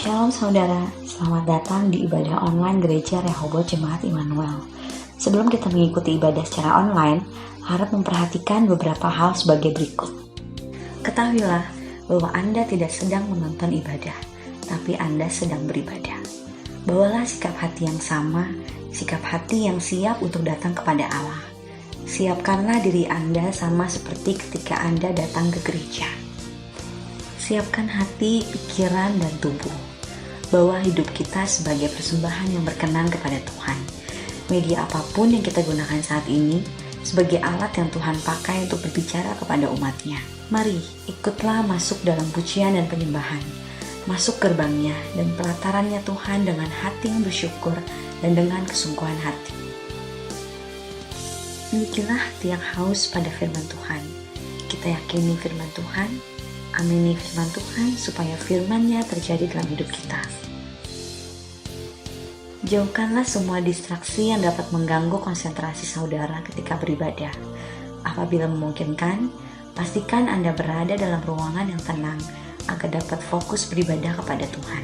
Shalom saudara, selamat datang di ibadah online Gereja Rehoboth Jemaat Immanuel. Sebelum kita mengikuti ibadah secara online, harap memperhatikan beberapa hal sebagai berikut. Ketahuilah bahwa Anda tidak sedang menonton ibadah, tapi Anda sedang beribadah. Bawalah sikap hati yang sama, sikap hati yang siap untuk datang kepada Allah. Siapkanlah diri Anda sama seperti ketika Anda datang ke gereja. Siapkan hati, pikiran, dan tubuh. Bawa hidup kita sebagai persembahan yang berkenan kepada Tuhan. Media apapun yang kita gunakan saat ini sebagai alat yang Tuhan pakai untuk berbicara kepada umatnya. Mari ikutlah masuk dalam pujian dan penyembahan. Masuk gerbangnya dan pelatarannya Tuhan dengan hati yang bersyukur dan dengan kesungguhan hati. Milikilah hati yang haus pada firman Tuhan. Kita yakini firman Tuhan, amini firman Tuhan supaya firman-Nya terjadi dalam hidup kita. Jauhkanlah semua distraksi yang dapat mengganggu konsentrasi saudara ketika beribadah. Apabila memungkinkan, pastikan Anda berada dalam ruangan yang tenang agar dapat fokus beribadah kepada Tuhan.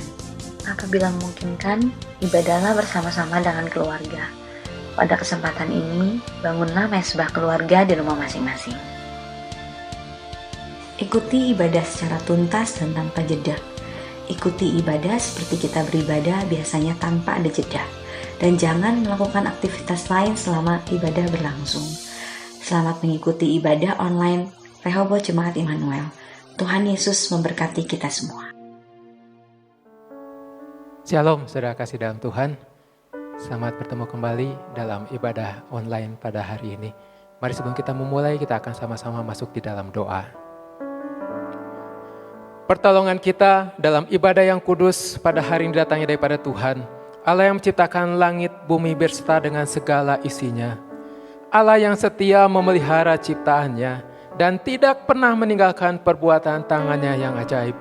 Apabila memungkinkan, ibadahlah bersama-sama dengan keluarga. Pada kesempatan ini, bangunlah mesbah keluarga di rumah masing-masing. Ikuti ibadah secara tuntas dan tanpa jeda. Ikuti ibadah seperti kita beribadah biasanya tanpa ada jeda. Dan jangan melakukan aktivitas lain selama ibadah berlangsung. Selamat mengikuti ibadah online Rehoboth Jemaat Immanuel. Tuhan Yesus memberkati kita semua. Shalom, saudara kasih dalam Tuhan. Selamat bertemu kembali dalam ibadah online pada hari ini. Mari sebelum kita memulai, kita akan sama-sama masuk di dalam doa. Pertolongan kita dalam ibadah yang kudus pada hari ini datangnya daripada Tuhan. Allah yang menciptakan langit, bumi berserta dengan segala isinya. Allah yang setia memelihara ciptaannya dan tidak pernah meninggalkan perbuatan tangannya yang ajaib.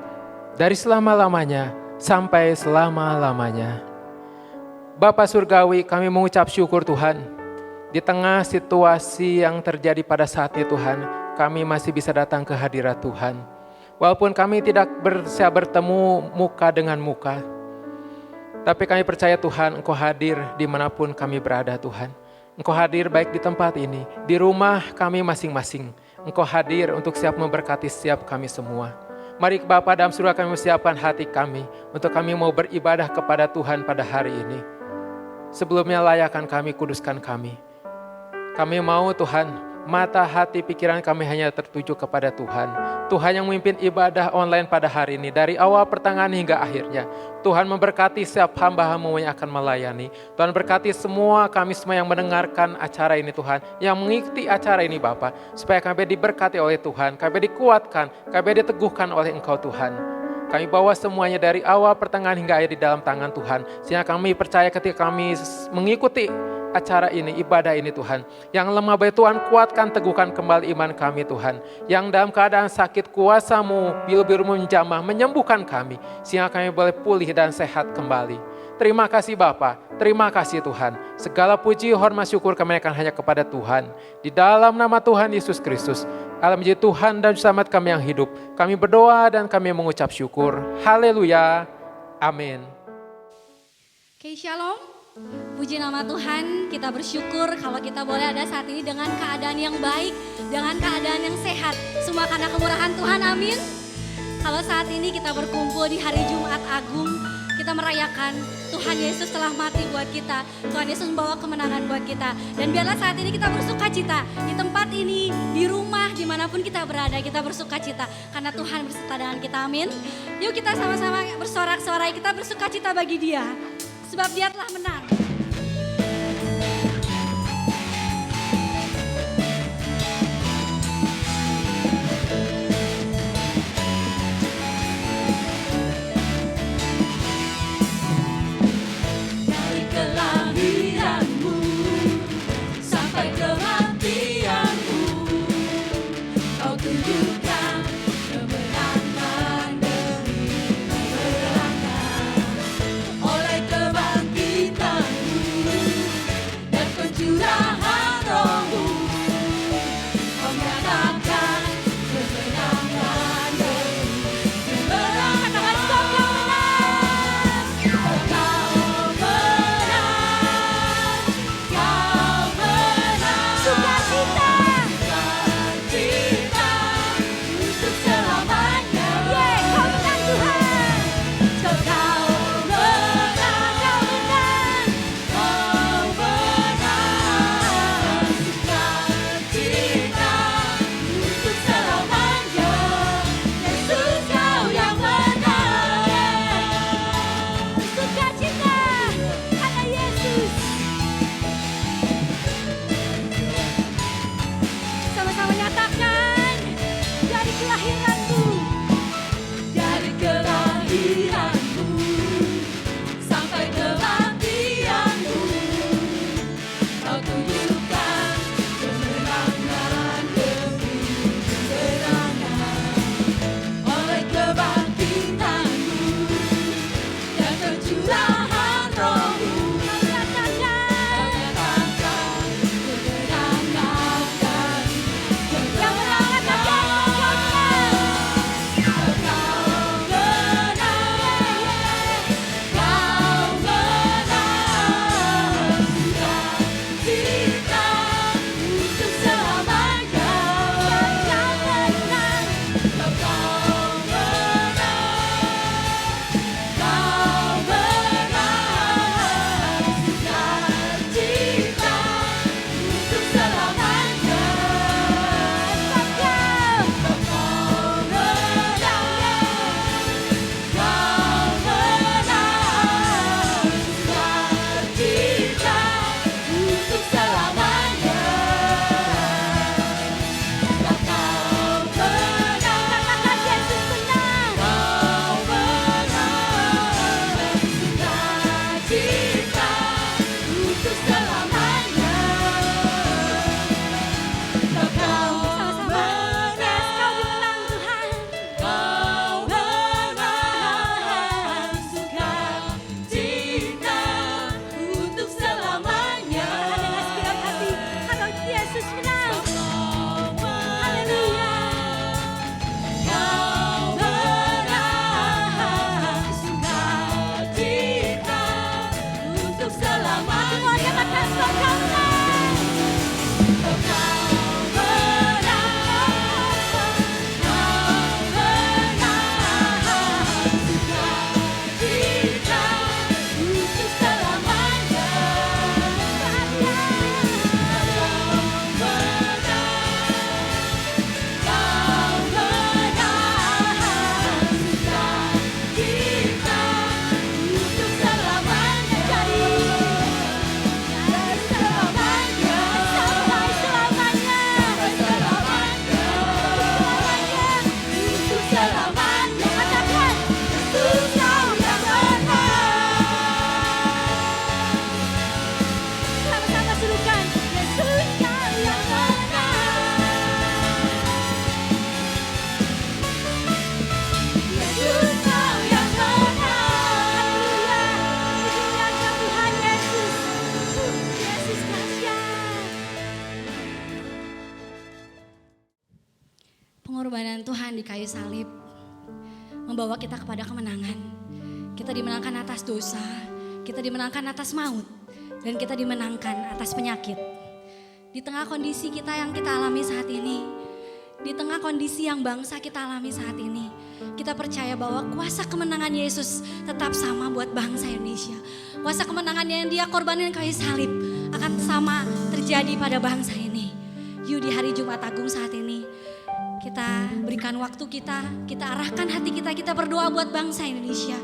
Dari selama-lamanya sampai selama-lamanya. Bapa Surgawi, kami mengucap syukur Tuhan. Di tengah situasi yang terjadi pada saat ini Tuhan, kami masih bisa datang ke hadirat Tuhan. Walaupun kami tidak bisa bertemu muka dengan muka, tapi kami percaya Tuhan, Engkau hadir dimanapun kami berada Tuhan. Engkau hadir baik di tempat ini, di rumah kami masing-masing. Engkau hadir untuk siap memberkati setiap kami semua. Mari Bapa dalam surga kami siapkan hati kami, untuk kami mau beribadah kepada Tuhan pada hari ini. Sebelumnya layakkan kami, kuduskan kami. Kami mau Tuhan, mata, hati, pikiran kami hanya tertuju kepada Tuhan. Tuhan yang memimpin ibadah online pada hari ini. Dari awal pertengahan hingga akhirnya. Tuhan memberkati setiap hamba-Hamba yang akan melayani. Tuhan berkati semua kami semua yang mendengarkan acara ini Tuhan. Yang mengikuti acara ini Bapa. Supaya kami diberkati oleh Tuhan. Kami dikuatkan. Kami diteguhkan oleh Engkau Tuhan. Kami bawa semuanya dari awal pertengahan hingga akhir di dalam tangan Tuhan. Sehingga kami percaya ketika kami mengikuti acara ini, ibadah ini Tuhan. Yang lemah baik Tuhan, kuatkan, teguhkan kembali iman kami Tuhan. Yang dalam keadaan sakit, kuasa-Mu, biru-biru menjamah, menyembuhkan kami. Sehingga kami boleh pulih dan sehat kembali. Terima kasih Bapa, terima kasih Tuhan. Segala puji, hormat, syukur kami akan hanya kepada Tuhan. Di dalam nama Tuhan Yesus Kristus, Allah menjadi Tuhan dan selamat kami yang hidup. Kami berdoa dan kami mengucap syukur. Haleluya, amin. Oke, shalom. Puji nama Tuhan, kita bersyukur kalau kita boleh ada saat ini dengan keadaan yang baik, dengan keadaan yang sehat. Semua karena kemurahan Tuhan, amin. Kalau saat ini kita berkumpul di hari Jumat Agung, kita merayakan Tuhan Yesus telah mati buat kita. Tuhan Yesus membawa kemenangan buat kita. Dan biarlah saat ini kita bersuka cita. Di tempat ini, di rumah, dimanapun kita berada, kita bersuka cita. Karena Tuhan berserta dengan kita, amin. Yuk kita sama-sama bersorak-sorai, kita bersuka cita bagi Dia. Sebab Dia telah menang. Dari kelahiranmu sampai kematianmu, Kau tunjukkan kemenangan demi kemenangan. Oleh kebangkitan kayu salib membawa kita kepada kemenangan. Kita dimenangkan atas dosa, kita dimenangkan atas maut, dan kita dimenangkan atas penyakit. Di tengah kondisi kita yang kita alami saat ini, di tengah kondisi yang bangsa kita alami saat ini, kita percaya bahwa kuasa kemenangan Yesus tetap sama buat bangsa Indonesia. Kuasa kemenangan yang Dia korbanin kayu salib akan sama terjadi pada bangsa ini. Yuk di hari Jumat Agung saat ini, kita berikan waktu kita arahkan hati kita berdoa buat bangsa Indonesia.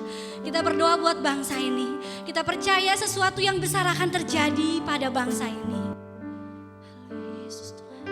Kita berdoa buat bangsa ini. Kita percaya sesuatu yang besar akan terjadi pada bangsa ini. Haleluya, Yesus Tuhan.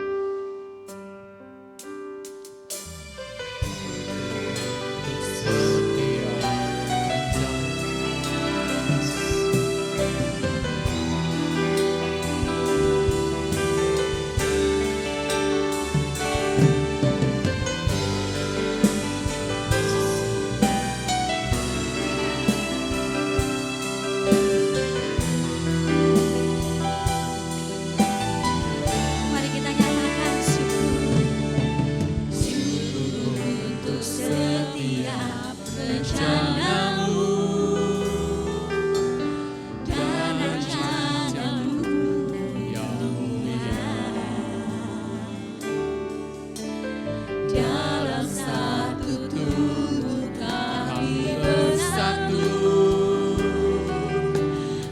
Mari kita nyatakan syukur untuk setiap rencanamu dan rencanamu yang mulia. Dalam satu tubuh kami bersatu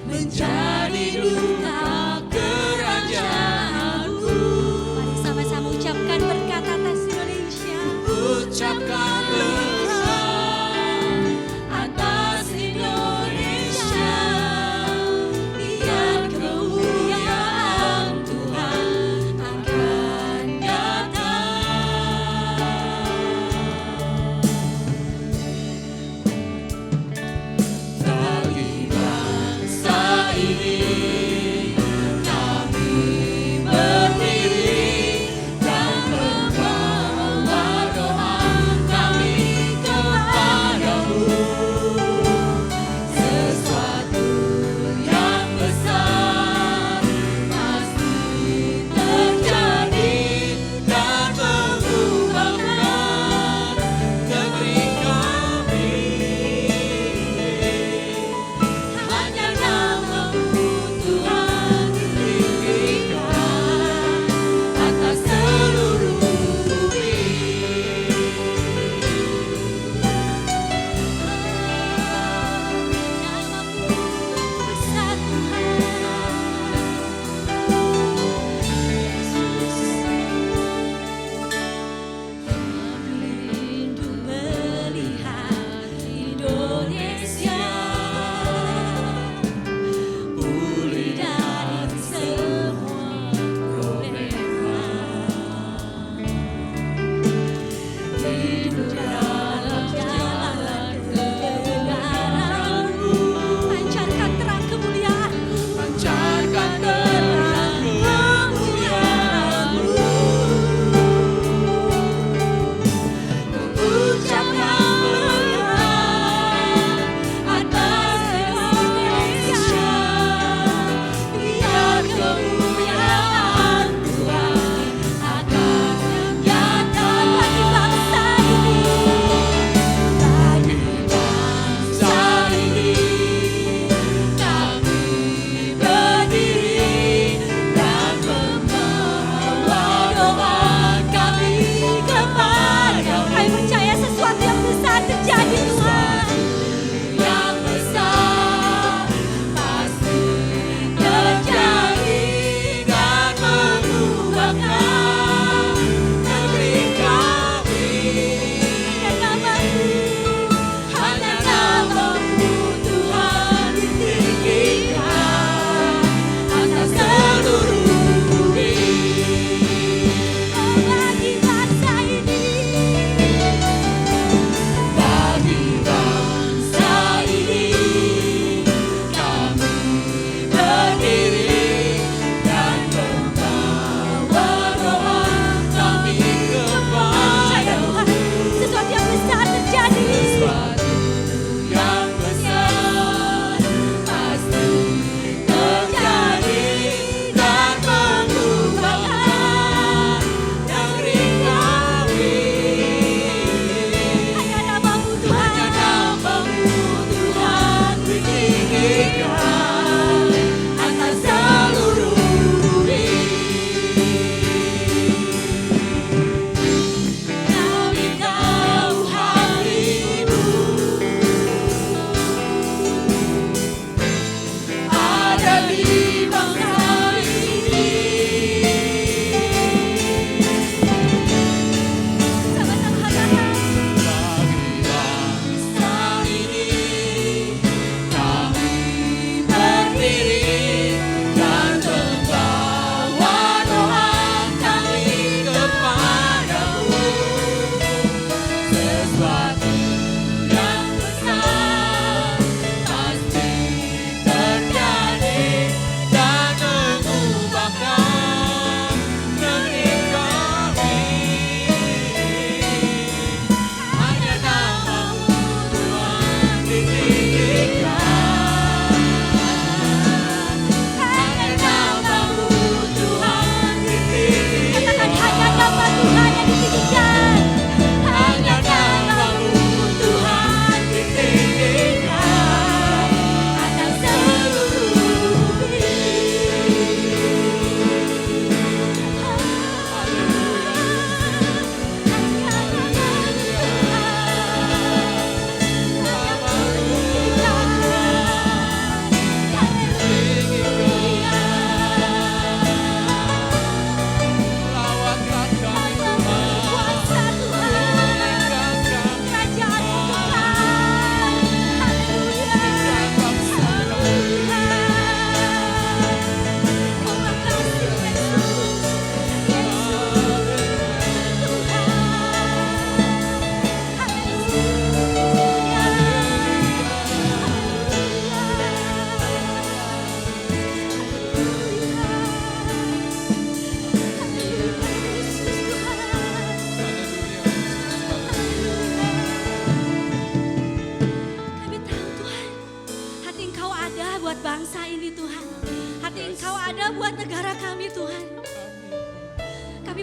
menjadi duta kerajaanmu. Mari sama-sama ucapkan berkat atas Indonesia. Ucapkan berkat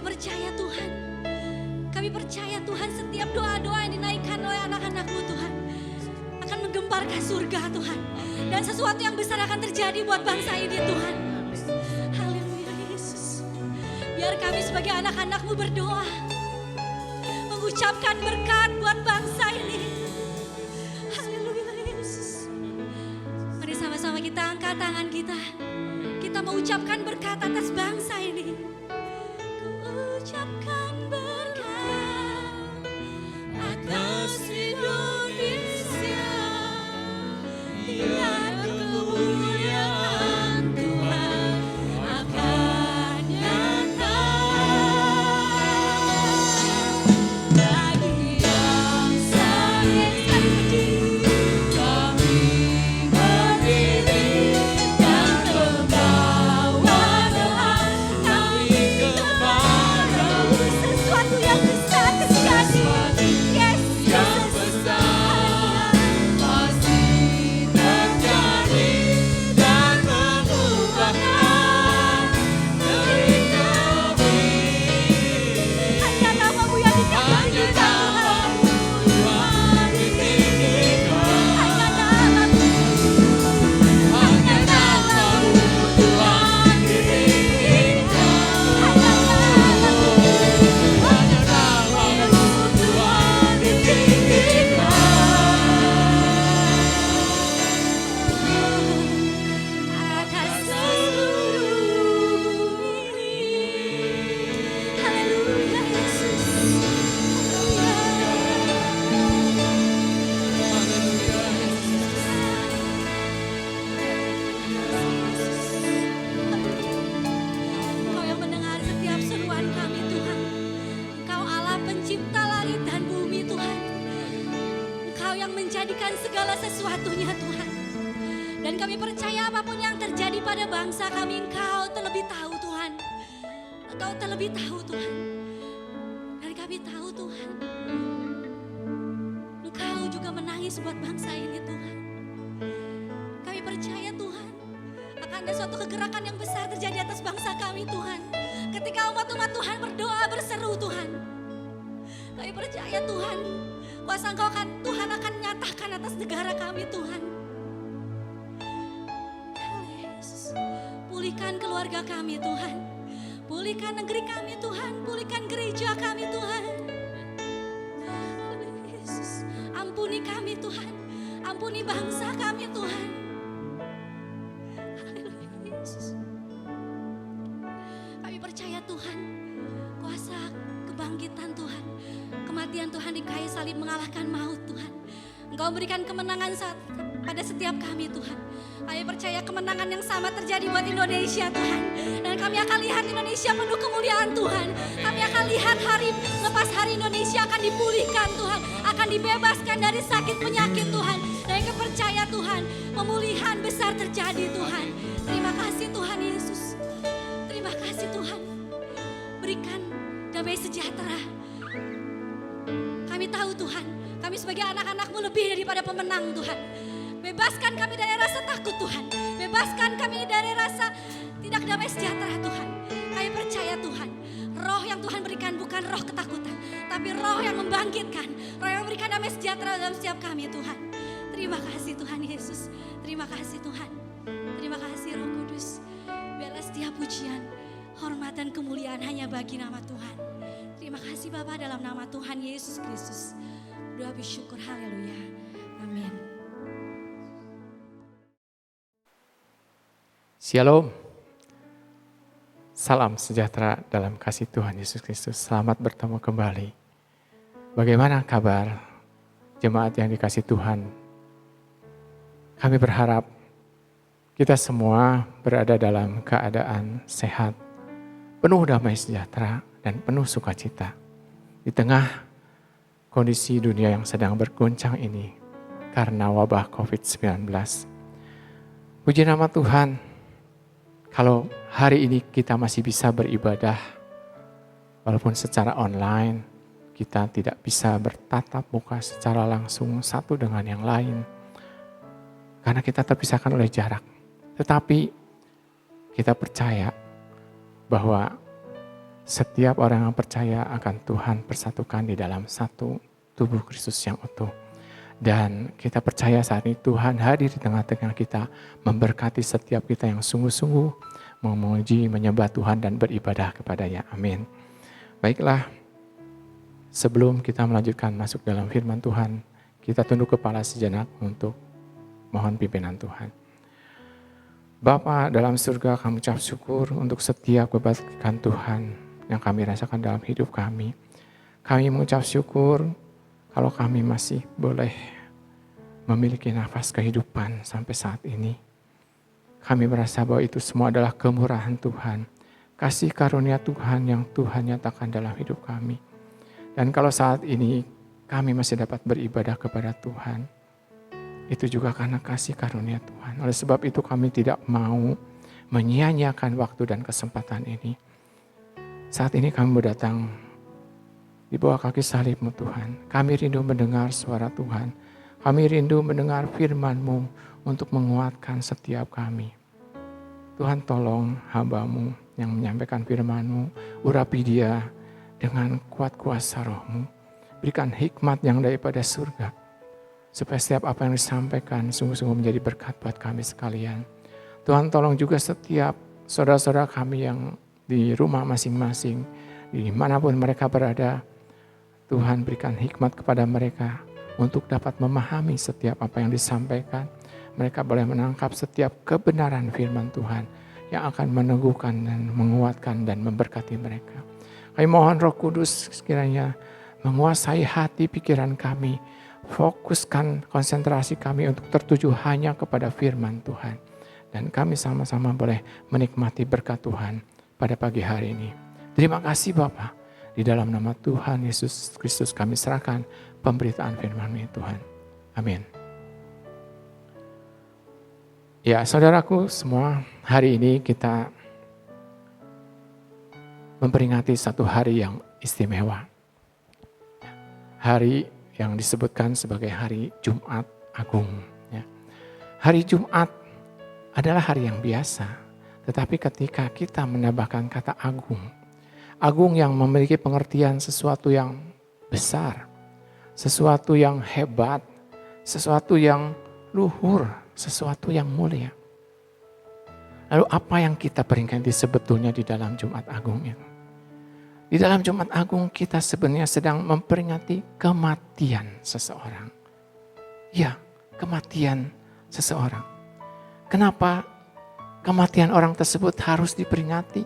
percaya Tuhan. Kami percaya Tuhan setiap doa-doa yang dinaikkan oleh anak-anak-Mu Tuhan akan menggemparkan surga Tuhan. Dan sesuatu yang besar akan terjadi buat bangsa ini Tuhan. Haleluya Yesus. Biar kami sebagai anak-anak-Mu berdoa, mengucapkan berkat buat bangsa ini. Haleluya Yesus. Mari sama-sama kita angkat tangan kita. Kita mengucapkan berkat atas bangsa ini. Ucapkan berkat atas Indonesia. Biar kemuliaan Tuhan akan nyata bagi bangsa ini. Kami berdiri dan membawa doa kami kepada sesuatu yang besar terjadi. Yes, yang besar pasti terjadi dan mengubahkan negeri kami. hanya nama-Mu yang Hanya ditinggikan nama-Mu Tuhan ditinggikan. hanya nama-Mu. Hanya nama-Mu Tuhan ditinggikan. Hanya nama-Mu Tuhan ditinggikan. Atas seluruh bumi. Haleluya Yesus. Engkau yang mendengar setiap seruan kami Tuhan. Engkau Allah pencipta langit dan bumi Tuhan. Engkau yang menjadikan segala sesuatunya Tuhan. Dan kami percaya apapun yang terjadi pada bangsa kami, Engkau terlebih tahu Tuhan. Engkau terlebih tahu Tuhan. Dan kami tahu Tuhan, Engkau juga menangis buat bangsa ini Tuhan. Kami percaya Tuhan, akan ada suatu kegerakan yang besar terjadi atas bangsa kami Tuhan. Ketika umat-umat Tuhan berdoa berseru Tuhan. Kami percaya Tuhan, kuasa Engkau Tuhan akan nyatakan atas negara kami Tuhan. Yesus, pulihkan keluarga kami Tuhan. Pulihkan negeri kami Tuhan. Pulihkan gereja kami Tuhan. Yesus, ampuni kami Tuhan. Ampuni bangsa kami Tuhan. Haleluya Yesus. Kami percaya Tuhan, kuasa kebangkitan Tuhan, kematian Tuhan di kayu salib mengalahkan maut Tuhan. Engkau berikan kemenangan pada setiap kami Tuhan. Kami percaya kemenangan yang sama terjadi buat Indonesia Tuhan. Dan kami akan lihat Indonesia penuh kemuliaan Tuhan. Kami akan lihat hari lepas hari Indonesia akan dipulihkan Tuhan. Akan dibebaskan dari sakit penyakit Tuhan. Dan kami percaya Tuhan, pemulihan besar terjadi Tuhan. Terima kasih Tuhan Yesus. Terima kasih Tuhan. Berikan damai sejahtera. Kami tahu Tuhan, kami sebagai anak-anak-Mu lebih daripada pemenang Tuhan. Bebaskan kami dari rasa takut Tuhan. Bebaskan kami dari rasa tidak damai sejahtera Tuhan. Kami percaya Tuhan, roh yang Tuhan berikan bukan roh ketakutan, tapi roh yang membangkitkan, roh yang memberikan damai sejahtera dalam setiap kami Tuhan. Terima kasih Tuhan Yesus. Terima kasih Tuhan. Terima kasih Roh Kudus. Biarlah setiap pujian, hormat dan kemuliaan hanya bagi nama Tuhan. Terima kasih Bapa dalam nama Tuhan Yesus Kristus. Doa bersyukur, haleluya. Amin. Shalom. Salam sejahtera dalam kasih Tuhan Yesus Kristus. Selamat bertemu kembali. Bagaimana kabar jemaat yang dikasih Tuhan? Kami berharap kita semua berada dalam keadaan sehat, penuh damai sejahtera, dan penuh sukacita. Di tengah kondisi dunia yang sedang berguncang ini karena wabah COVID-19. Puji nama Tuhan, kalau hari ini kita masih bisa beribadah, walaupun secara online, kita tidak bisa bertatap muka secara langsung satu dengan yang lain. Karena kita terpisahkan oleh jarak. Tetapi kita percaya bahwa setiap orang yang percaya akan Tuhan persatukan di dalam satu tubuh Kristus yang utuh. Dan kita percaya saat ini Tuhan hadir di tengah-tengah kita, memberkati setiap kita yang sungguh-sungguh memuji, menyembah Tuhan dan beribadah kepada-Nya. Amin. Baiklah, sebelum kita melanjutkan masuk dalam firman Tuhan, kita tunduk kepala sejenak untuk mohon pimpinan Tuhan. Bapa dalam surga, kami ucap syukur untuk setiap kebaikan Tuhan yang kami rasakan dalam hidup kami. Kami mengucap syukur kalau kami masih boleh memiliki nafas kehidupan sampai saat ini. Kami merasa bahwa itu semua adalah kemurahan Tuhan, kasih karunia Tuhan yang Tuhan nyatakan dalam hidup kami. Dan kalau saat ini kami masih dapat beribadah kepada Tuhan, itu juga karena kasih karunia Tuhan. Oleh sebab itu kami tidak mau menyia-nyiakan waktu dan kesempatan ini. Saat ini kami berdatang di bawah kaki salib-Mu Tuhan. Kami rindu mendengar suara Tuhan. Kami rindu mendengar firman-Mu untuk menguatkan setiap kami. Tuhan tolong hamba-Mu yang menyampaikan firman-Mu. Urapi dia dengan kuat kuasa Roh-Mu. Berikan hikmat yang daripada surga. Supaya setiap apa yang disampaikan sungguh-sungguh menjadi berkat buat kami sekalian. Tuhan tolong juga setiap saudara-saudara kami yang di rumah masing-masing, dimanapun mereka berada. Tuhan berikan hikmat kepada mereka untuk dapat memahami setiap apa yang disampaikan. Mereka boleh menangkap setiap kebenaran firman Tuhan yang akan meneguhkan dan menguatkan dan memberkati mereka. Kami mohon Roh Kudus sekiranya menguasai hati pikiran kami. Fokuskan konsentrasi kami untuk tertuju hanya kepada firman Tuhan. Dan kami sama-sama boleh menikmati berkat Tuhan pada pagi hari ini. Terima kasih Bapa. Di dalam nama Tuhan Yesus Kristus kami serahkan pemberitaan firman-Mu Tuhan. Amin. Ya saudaraku semua, hari ini kita memperingati satu hari yang istimewa. Hari yang disebutkan sebagai hari Jumat Agung. Ya. Hari Jumat adalah hari yang biasa, tetapi ketika kita menambahkan kata agung, agung yang memiliki pengertian sesuatu yang besar, sesuatu yang hebat, sesuatu yang luhur, sesuatu yang mulia. Lalu apa yang kita peringati sebetulnya di dalam Jumat Agung itu? Di dalam Jumat Agung kita sebenarnya sedang memperingati kematian seseorang. Ya, kematian seseorang. Kenapa kematian orang tersebut harus diperingati?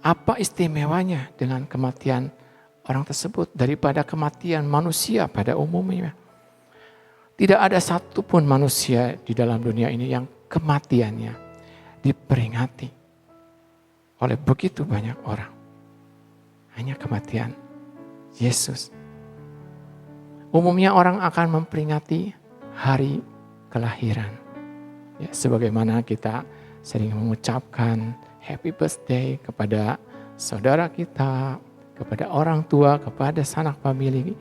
Apa istimewanya dengan kematian orang tersebut daripada kematian manusia pada umumnya? Tidak ada satupun manusia di dalam dunia ini yang kematiannya diperingati oleh begitu banyak orang. Hanya kematian Yesus. Umumnya orang akan memperingati hari kelahiran. Ya, sebagaimana kita sering mengucapkan happy birthday kepada saudara kita, kepada orang tua, kepada sanak famili,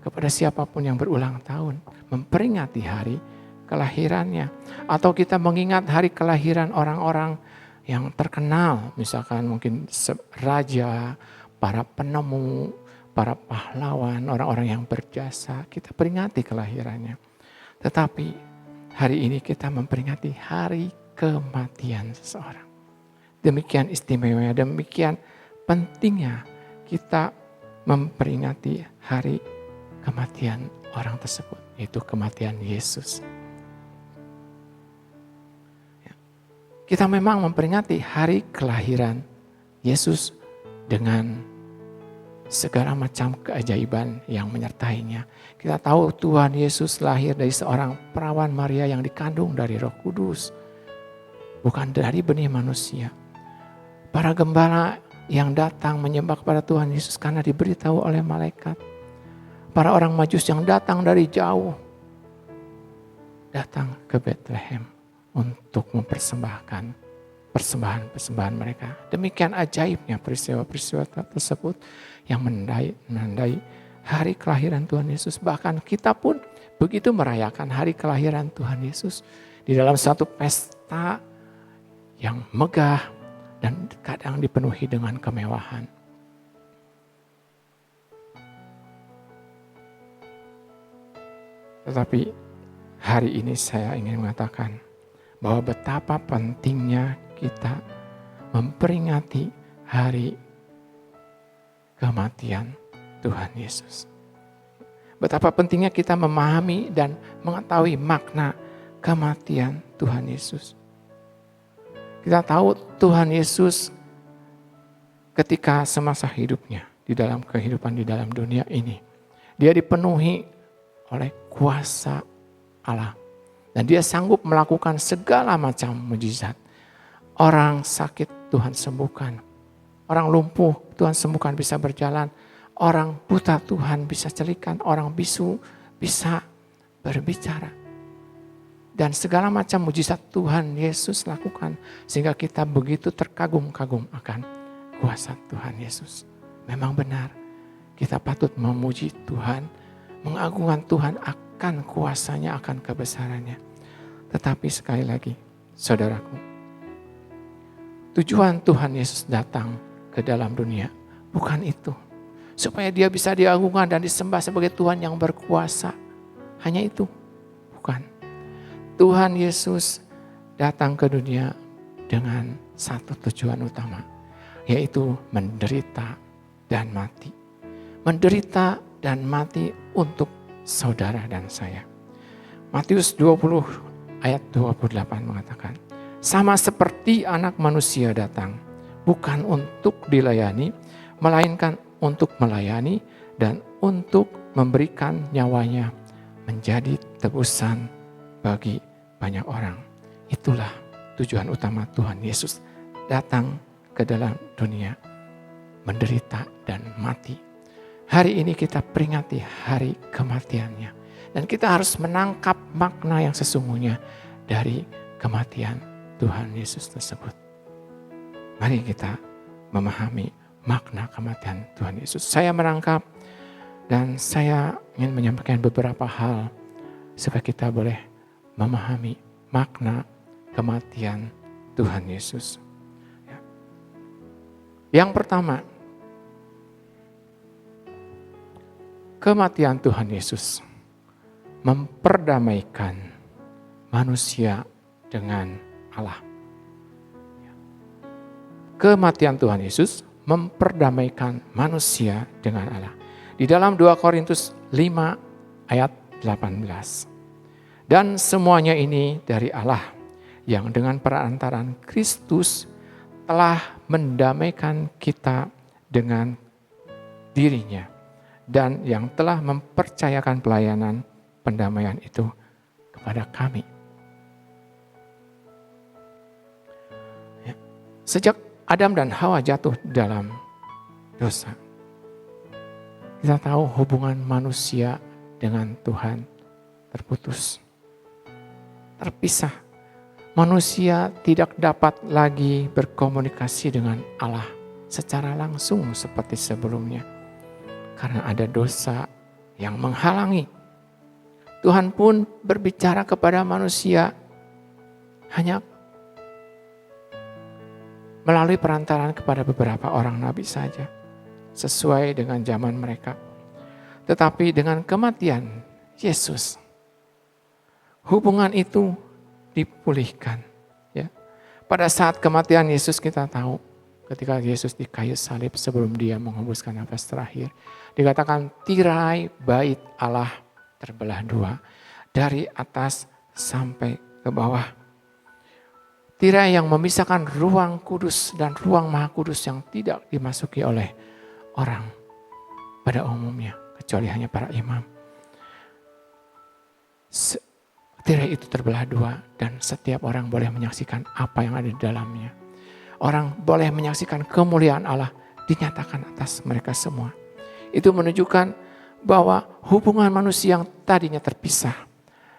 kepada siapapun yang berulang tahun. Memperingati hari kelahirannya. Atau kita mengingat hari kelahiran orang-orang yang terkenal. Misalkan mungkin raja, para penemu, para pahlawan, orang-orang yang berjasa, kita peringati kelahirannya. Tetapi hari ini kita memperingati hari kematian seseorang. Demikian istimewanya, demikian pentingnya kita memperingati hari kematian orang tersebut, yaitu kematian Yesus. Kita memang memperingati hari kelahiran Yesus dengan segala macam keajaiban yang menyertainya. Kita tahu Tuhan Yesus lahir dari seorang perawan Maria yang dikandung dari Roh Kudus. Bukan dari benih manusia. Para gembala yang datang menyembah kepada Tuhan Yesus karena diberitahu oleh malaikat. Para orang Majus yang datang dari jauh. Datang ke Bethlehem untuk mempersembahkan persembahan-persembahan mereka. Demikian ajaibnya peristiwa-peristiwa tersebut yang menandai hari kelahiran Tuhan Yesus. Bahkan kita pun begitu merayakan hari kelahiran Tuhan Yesus di dalam satu pesta yang megah, dan kadang dipenuhi dengan kemewahan. Tetapi hari ini saya ingin mengatakan bahwa betapa pentingnya kita memperingati hari kematian Tuhan Yesus. Betapa pentingnya kita memahami dan mengetahui makna kematian Tuhan Yesus. Kita tahu Tuhan Yesus ketika semasa hidupnya di dalam kehidupan di dalam dunia ini, dia dipenuhi oleh kuasa Allah. Dan dia sanggup melakukan segala macam mujizat. Orang sakit Tuhan sembuhkan. Orang lumpuh Tuhan sembuhkan bisa berjalan. Orang buta Tuhan bisa celikan. Orang bisu bisa berbicara. Dan segala macam mujizat Tuhan Yesus lakukan. Sehingga kita begitu terkagum-kagum akan kuasa Tuhan Yesus. Memang benar. Kita patut memuji Tuhan. Mengagungkan Tuhan akan kuasanya, akan kebesarannya. Tetapi sekali lagi, saudaraku, tujuan Tuhan Yesus datang ke dalam dunia bukan itu. Supaya dia bisa diagungkan dan disembah sebagai Tuhan yang berkuasa. Hanya itu, bukan. Tuhan Yesus datang ke dunia dengan satu tujuan utama, yaitu menderita dan mati. Menderita dan mati untuk saudara dan saya. Matius 20 ayat 28 mengatakan, sama seperti anak manusia datang, bukan untuk dilayani, melainkan untuk melayani dan untuk memberikan nyawanya menjadi tebusan bagi banyak orang. Itulah tujuan utama Tuhan Yesus datang ke dalam dunia, menderita dan mati. Hari ini kita peringati hari kematiannya. Dan kita harus menangkap makna yang sesungguhnya dari kematian Tuhan Yesus tersebut. Mari kita memahami makna kematian Tuhan Yesus. Saya merangkap dan saya ingin menyampaikan beberapa hal supaya kita boleh memahami makna kematian Tuhan Yesus. Yang pertama, kematian Tuhan Yesus memperdamaikan manusia dengan Allah. Kematian Tuhan Yesus memperdamaikan manusia dengan Allah. Di dalam 2 Korintus 5 ayat 18. Dan semuanya ini dari Allah yang dengan perantaraan Kristus telah mendamaikan kita dengan dirinya. Dan yang telah mempercayakan pelayanan pendamaian itu kepada kami. Ya. Sejak Adam dan Hawa jatuh dalam dosa, kita tahu hubungan manusia dengan Tuhan terputus, terpisah. Manusia tidak dapat lagi berkomunikasi dengan Allah secara langsung seperti sebelumnya. Karena ada dosa yang menghalangi. Tuhan pun berbicara kepada manusia hanya melalui perantaraan kepada beberapa orang nabi saja. Sesuai dengan zaman mereka. Tetapi dengan kematian Yesus, hubungan itu dipulihkan. Ya. Pada saat kematian Yesus kita tahu, ketika Yesus di kayu salib sebelum dia menghembuskan nafas terakhir, dikatakan tirai bait Allah terbelah dua, dari atas sampai ke bawah. Tirai yang memisahkan ruang kudus dan ruang maha kudus yang tidak dimasuki oleh orang pada umumnya, kecuali hanya para imam. Tirai itu terbelah dua dan setiap orang boleh menyaksikan apa yang ada di dalamnya. Orang boleh menyaksikan kemuliaan Allah dinyatakan atas mereka semua. Itu menunjukkan bahwa hubungan manusia yang tadinya terpisah,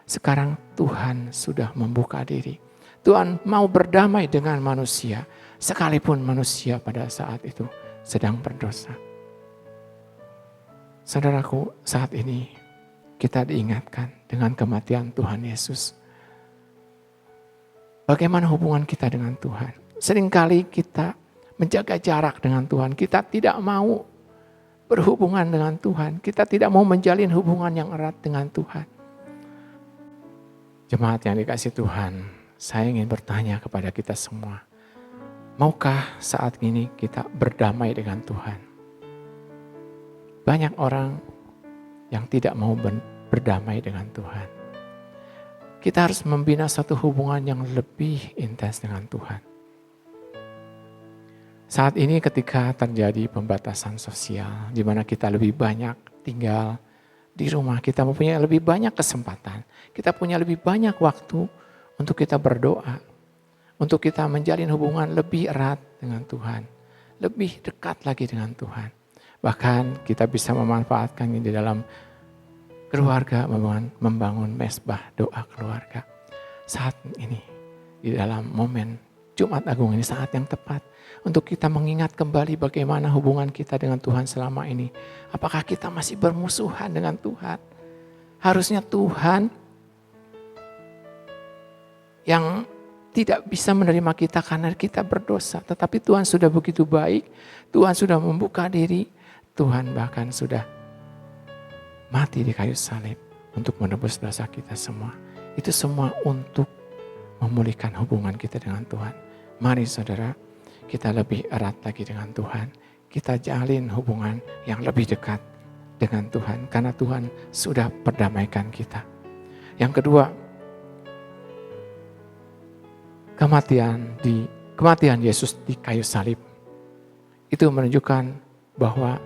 sekarang Tuhan sudah membuka diri. Tuhan mau berdamai dengan manusia, sekalipun manusia pada saat itu sedang berdosa. Saudaraku, saat ini kita diingatkan dengan kematian Tuhan Yesus. Bagaimana hubungan kita dengan Tuhan? Seringkali kita menjaga jarak dengan Tuhan. Kita tidak mau berhubungan dengan Tuhan. Kita tidak mau menjalin hubungan yang erat dengan Tuhan. Jemaat yang dikasihi Tuhan, saya ingin bertanya kepada kita semua. Maukah saat ini kita berdamai dengan Tuhan? Banyak orang yang tidak mau berdamai dengan Tuhan. Kita harus membina satu hubungan yang lebih intens dengan Tuhan. Saat ini ketika terjadi pembatasan sosial, di mana kita lebih banyak tinggal di rumah, kita mempunyai lebih banyak kesempatan, kita punya lebih banyak waktu untuk kita berdoa, untuk kita menjalin hubungan lebih erat dengan Tuhan, lebih dekat lagi dengan Tuhan. Bahkan kita bisa memanfaatkannya di dalam keluarga, membangun mesbah doa keluarga. Saat ini, di dalam momen Jumat Agung ini saat yang tepat untuk kita mengingat kembali bagaimana hubungan kita dengan Tuhan selama ini. Apakah kita masih bermusuhan dengan Tuhan? Harusnya Tuhan yang tidak bisa menerima kita karena kita berdosa. Tetapi Tuhan sudah begitu baik, Tuhan sudah membuka diri, Tuhan bahkan sudah mati di kayu salib untuk menebus dosa kita semua. Itu semua untuk memulihkan hubungan kita dengan Tuhan. Mari saudara, kita lebih erat lagi dengan Tuhan. Kita jalin hubungan yang lebih dekat dengan Tuhan. Karena Tuhan sudah perdamaikan kita. Yang kedua, kematian Yesus di kayu salib. Itu menunjukkan bahwa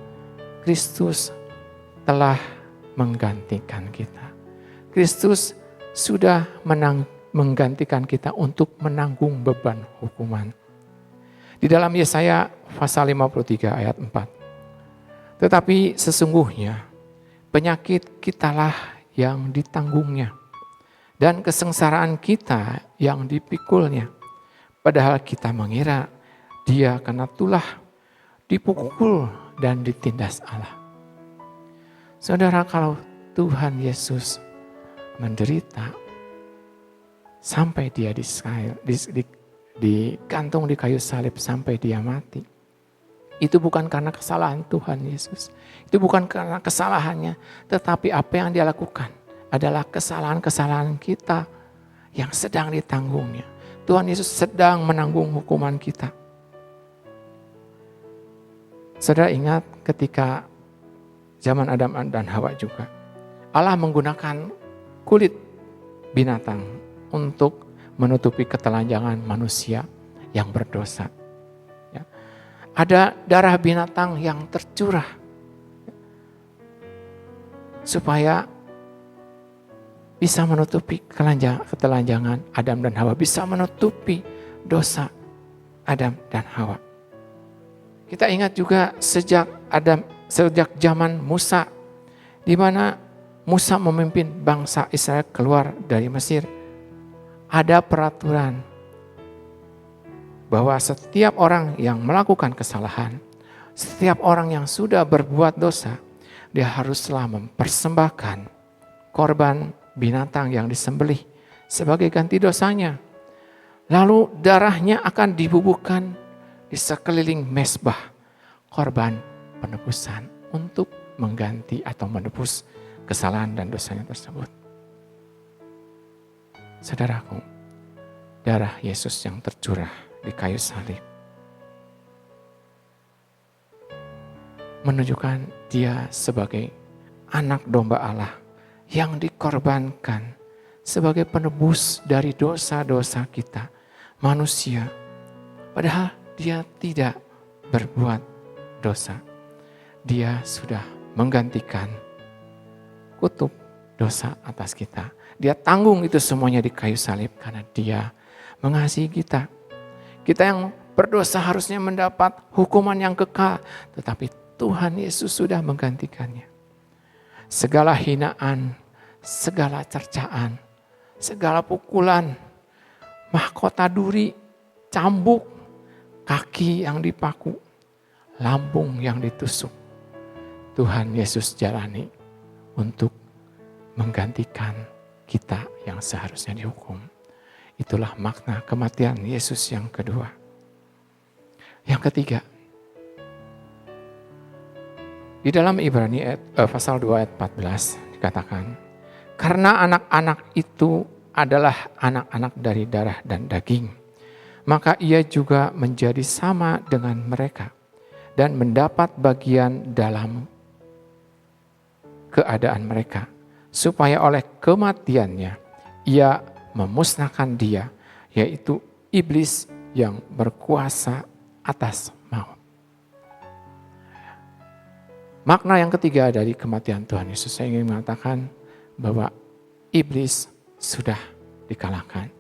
Kristus telah menggantikan kita. Kristus sudah menggantikan kita untuk menanggung beban hukuman. Di dalam Yesaya pasal 53 ayat 4. Tetapi sesungguhnya penyakit kitalah yang ditanggungnya dan kesengsaraan kita yang dipikulnya. Padahal kita mengira dia kena tulah, dipukul dan ditindas Allah. Saudara, kalau Tuhan Yesus menderita sampai dia digantung di kayu salib sampai dia mati. Itu bukan karena kesalahan Tuhan Yesus. Itu bukan karena kesalahannya. Tetapi apa yang dia lakukan adalah kesalahan-kesalahan kita yang sedang ditanggungnya. Tuhan Yesus sedang menanggung hukuman kita. Saudara ingat ketika zaman Adam dan Hawa juga. Allah menggunakan kulit binatang untuk menutupi ketelanjangan manusia yang berdosa. Ya. Ada darah binatang yang tercurah supaya bisa menutupi ketelanjangan Adam dan Hawa, bisa menutupi dosa Adam dan Hawa. Kita ingat juga sejak zaman Musa, di mana Musa memimpin bangsa Israel keluar dari Mesir. Ada peraturan bahwa setiap orang yang melakukan kesalahan, setiap orang yang sudah berbuat dosa, dia haruslah mempersembahkan korban binatang yang disembelih sebagai ganti dosanya. Lalu darahnya akan dibubuhkan di sekeliling mesbah korban penebusan untuk mengganti atau menebus kesalahan dan dosanya tersebut. Saudaraku, darah Yesus yang tercurah di kayu salib menunjukkan dia sebagai anak domba Allah yang dikorbankan sebagai penebus dari dosa-dosa kita, manusia. Padahal dia tidak berbuat dosa. Dia sudah menggantikan kutub dosa atas kita. Dia tanggung itu semuanya di kayu salib karena dia mengasihi kita. Kita yang berdosa harusnya mendapat hukuman yang kekal. Tetapi Tuhan Yesus sudah menggantikannya. Segala hinaan, segala cercaan, segala pukulan, mahkota duri, cambuk, kaki yang dipaku, lambung yang ditusuk. Tuhan Yesus jalani untuk menggantikan kita yang seharusnya dihukum. Itulah makna kematian Yesus yang kedua. Yang ketiga, di dalam Ibrani pasal 2 ayat 14 dikatakan, karena anak-anak itu adalah anak-anak dari darah dan daging, maka ia juga menjadi sama dengan mereka dan mendapat bagian dalam keadaan mereka, supaya oleh kematiannya ia memusnahkan dia, yaitu iblis yang berkuasa atas maut. Makna yang ketiga dari kematian Tuhan Yesus, saya ingin mengatakan bahwa iblis sudah dikalahkan.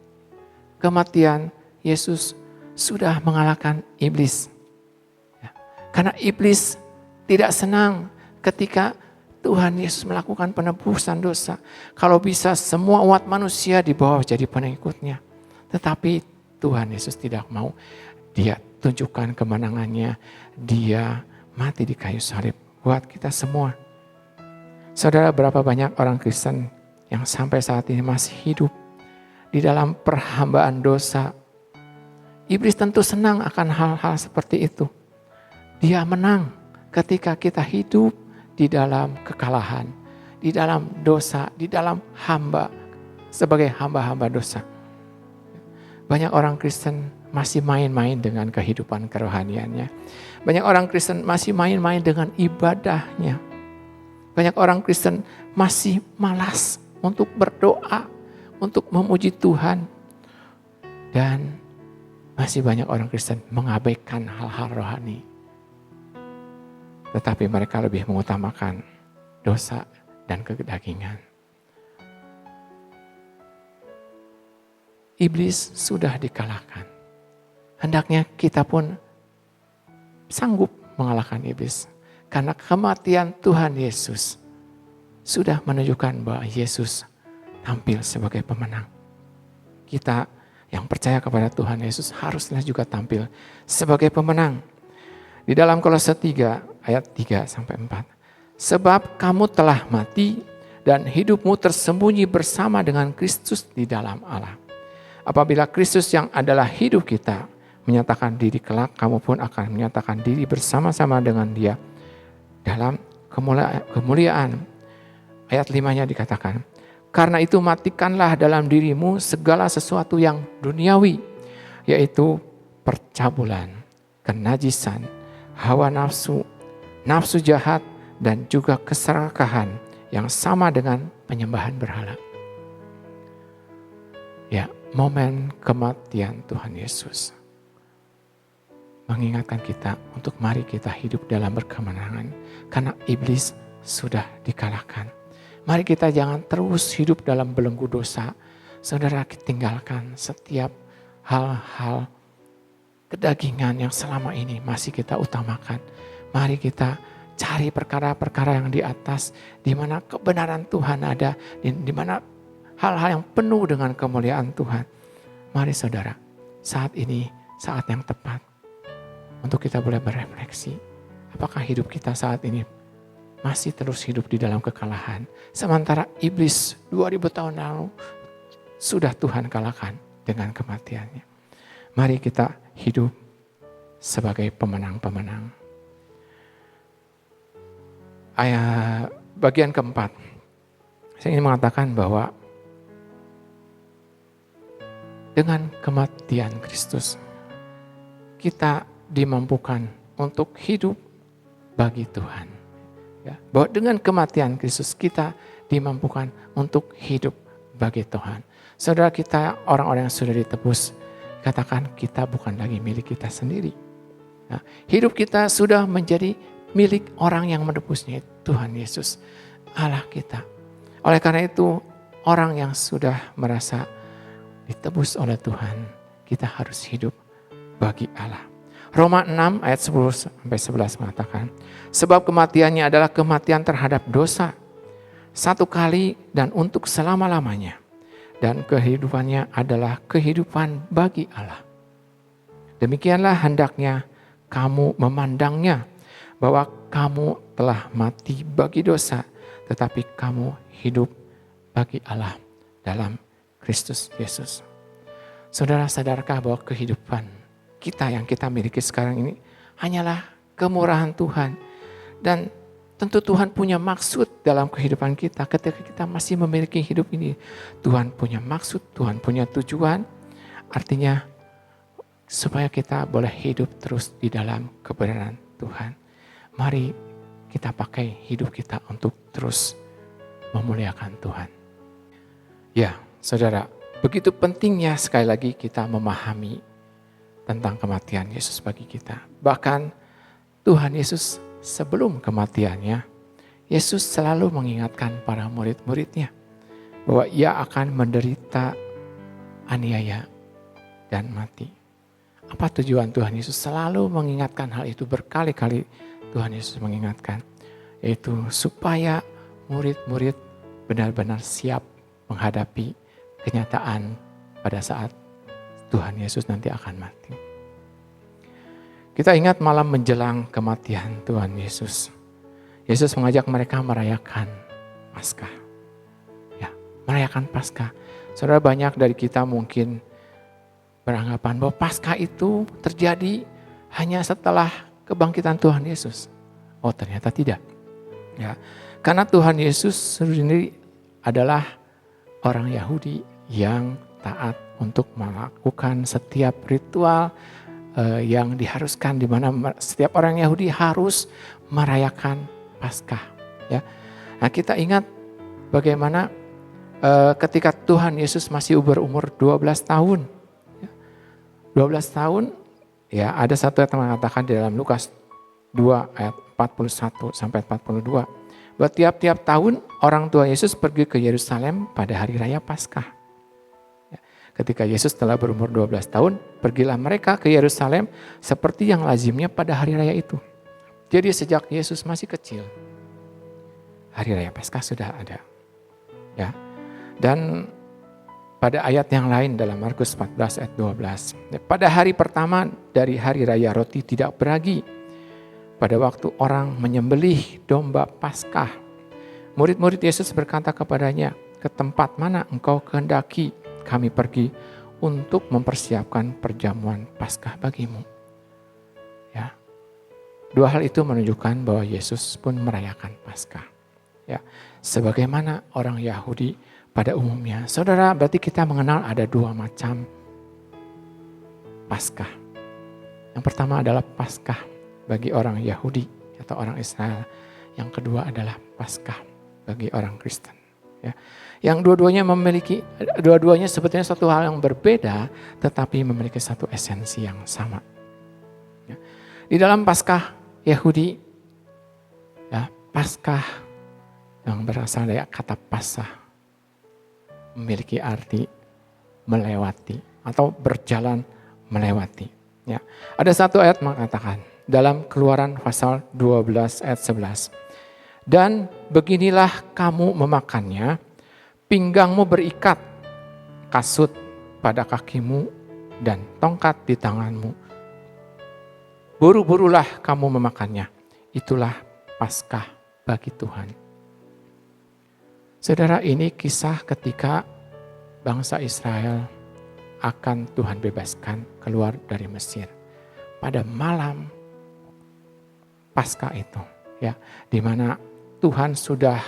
Kematian Yesus sudah mengalahkan iblis. Ya. Karena iblis tidak senang ketika Tuhan Yesus melakukan penebusan dosa. Kalau bisa semua umat manusia dibawa jadi pengikutnya. Tetapi Tuhan Yesus tidak mau. Dia tunjukkan kemenangannya. Dia mati di kayu salib buat kita semua. Saudara, berapa banyak orang Kristen yang sampai saat ini masih hidup di dalam perhambaan dosa. Iblis tentu senang akan hal-hal seperti itu. Dia menang ketika kita hidup di dalam kekalahan, di dalam dosa, di dalam hamba, sebagai hamba-hamba dosa. Banyak orang Kristen masih main-main dengan kehidupan kerohaniannya. Banyak orang Kristen masih main-main dengan ibadahnya. Banyak orang Kristen masih malas untuk berdoa, untuk memuji Tuhan. Dan masih banyak orang Kristen mengabaikan hal-hal rohani. Tetapi mereka lebih mengutamakan dosa dan kedagingan. Iblis sudah dikalahkan. Hendaknya kita pun sanggup mengalahkan iblis. Karena kematian Tuhan Yesus sudah menunjukkan bahwa Yesus tampil sebagai pemenang. Kita yang percaya kepada Tuhan Yesus haruslah juga tampil sebagai pemenang. Di dalam Kolose 3 ayat 3 sampai 4. Sebab kamu telah mati dan hidupmu tersembunyi bersama dengan Kristus di dalam Allah. Apabila Kristus yang adalah hidup kita menyatakan diri kelak, kamu pun akan menyatakan diri bersama-sama dengan Dia dalam kemuliaan. Ayat 5-nya dikatakan, karena itu matikanlah dalam dirimu segala sesuatu yang duniawi, yaitu percabulan, kenajisan, hawa nafsu, nafsu jahat, dan juga keserakahan yang sama dengan penyembahan berhala. Ya, momen kematian Tuhan Yesus mengingatkan kita untuk mari kita hidup dalam berkemenangan karena iblis sudah dikalahkan. Mari kita jangan terus hidup dalam belenggu dosa. Saudara, tinggalkan setiap hal-hal kedagingan yang selama ini masih kita utamakan. Mari kita cari perkara-perkara yang di atas, di mana kebenaran Tuhan ada, di mana hal-hal yang penuh dengan kemuliaan Tuhan. Mari saudara, saat ini saat yang tepat untuk kita boleh berefleksi. Apakah hidup kita saat ini masih terus hidup di dalam kekalahan? Sementara iblis 2000 tahun lalu sudah Tuhan kalahkan dengan kematiannya. Mari kita hidup sebagai pemenang-pemenang. Ayat bagian keempat, saya ingin mengatakan bahwa dengan kematian Kristus, kita dimampukan untuk hidup bagi Tuhan. Ya, bahwa dengan kematian Kristus, kita dimampukan untuk hidup bagi Tuhan. Saudara, kita orang-orang yang sudah ditebus, katakan kita bukan lagi milik kita sendiri. Nah, hidup kita sudah menjadi milik orang yang menebusnya, Tuhan Yesus, Allah kita. Oleh karena itu, orang yang sudah merasa ditebus oleh Tuhan, kita harus hidup bagi Allah. Roma 6 ayat 10-11 mengatakan, sebab kematiannya adalah kematian terhadap dosa, satu kali dan untuk selama-lamanya. Dan kehidupannya adalah kehidupan bagi Allah. Demikianlah hendaknya kamu memandangnya, bahwa kamu telah mati bagi dosa, tetapi kamu hidup bagi Allah dalam Kristus Yesus. Saudara, sadarkah bahwa kehidupan kita yang kita miliki sekarang ini hanyalah kemurahan Tuhan. Dan tentu Tuhan punya maksud dalam kehidupan kita ketika kita masih memiliki hidup ini. Tuhan punya maksud, Tuhan punya tujuan. Artinya supaya kita boleh hidup terus di dalam kebenaran Tuhan. Mari kita pakai hidup kita untuk terus memuliakan Tuhan. Ya, saudara, begitu pentingnya sekali lagi kita memahami tentang kematian Yesus bagi kita. Bahkan Tuhan Yesus sebelum kematiannya, Yesus selalu mengingatkan para murid-muridnya bahwa ia akan menderita aniaya dan mati. Apa tujuan Tuhan Yesus selalu mengingatkan hal itu? Berkali-kali Tuhan Yesus mengingatkan, yaitu supaya murid-murid benar-benar siap menghadapi kenyataan pada saat Tuhan Yesus nanti akan mati. Kita ingat malam menjelang kematian Tuhan Yesus. Yesus mengajak mereka merayakan Paskah. Ya, merayakan Paskah. Saudara, banyak dari kita mungkin beranggapan bahwa Paskah itu terjadi hanya setelah kebangkitan Tuhan Yesus. Oh, ternyata tidak. Ya, karena Tuhan Yesus sendiri adalah orang Yahudi yang taat untuk melakukan setiap ritual yang diharuskan, di mana setiap orang Yahudi harus merayakan Paskah. Ya, nah kita ingat bagaimana ketika Tuhan Yesus masih berumur 12 tahun. 12 tahun, ya ada satu yang mengatakan di dalam Lukas 2 ayat 41 sampai 42. Bahwa tiap-tiap tahun orang tua Yesus pergi ke Yerusalem pada hari raya Paskah. Ya, ketika Yesus telah berumur 12 tahun, pergilah mereka ke Yerusalem seperti yang lazimnya pada hari raya itu. Jadi sejak Yesus masih kecil, hari raya Paskah sudah ada. Ya. Dan pada ayat yang lain dalam Markus 14 ayat 12. Pada hari pertama dari hari raya roti tidak beragi, pada waktu orang menyembelih domba Paskah, murid-murid Yesus berkata kepadanya, ke tempat mana engkau kehendaki kami pergi untuk mempersiapkan perjamuan Paskah bagimu. Ya. Dua hal itu menunjukkan bahwa Yesus pun merayakan Paskah. Ya. Sebagaimana orang Yahudi pada umumnya. Saudara, berarti kita mengenal ada dua macam Paskah. Yang pertama adalah Paskah bagi orang Yahudi atau orang Israel. Yang kedua adalah Paskah bagi orang Kristen. Ya. Yang dua-duanya sebetulnya satu hal yang berbeda, tetapi memiliki satu esensi yang sama. Ya. Di dalam Paskah Yahudi, ya, Paskah yang berasal dari kata Pasah, memiliki arti melewati atau berjalan melewati. Ya. Ada satu ayat mengatakan dalam Keluaran pasal 12 ayat 11. Dan beginilah kamu memakannya, pinggangmu berikat, kasut pada kakimu dan tongkat di tanganmu. Buru-burulah kamu memakannya. Itulah Paskah bagi Tuhan. Saudara, ini kisah ketika bangsa Israel akan Tuhan bebaskan keluar dari Mesir. Pada malam Paskah itu, ya, di mana Tuhan sudah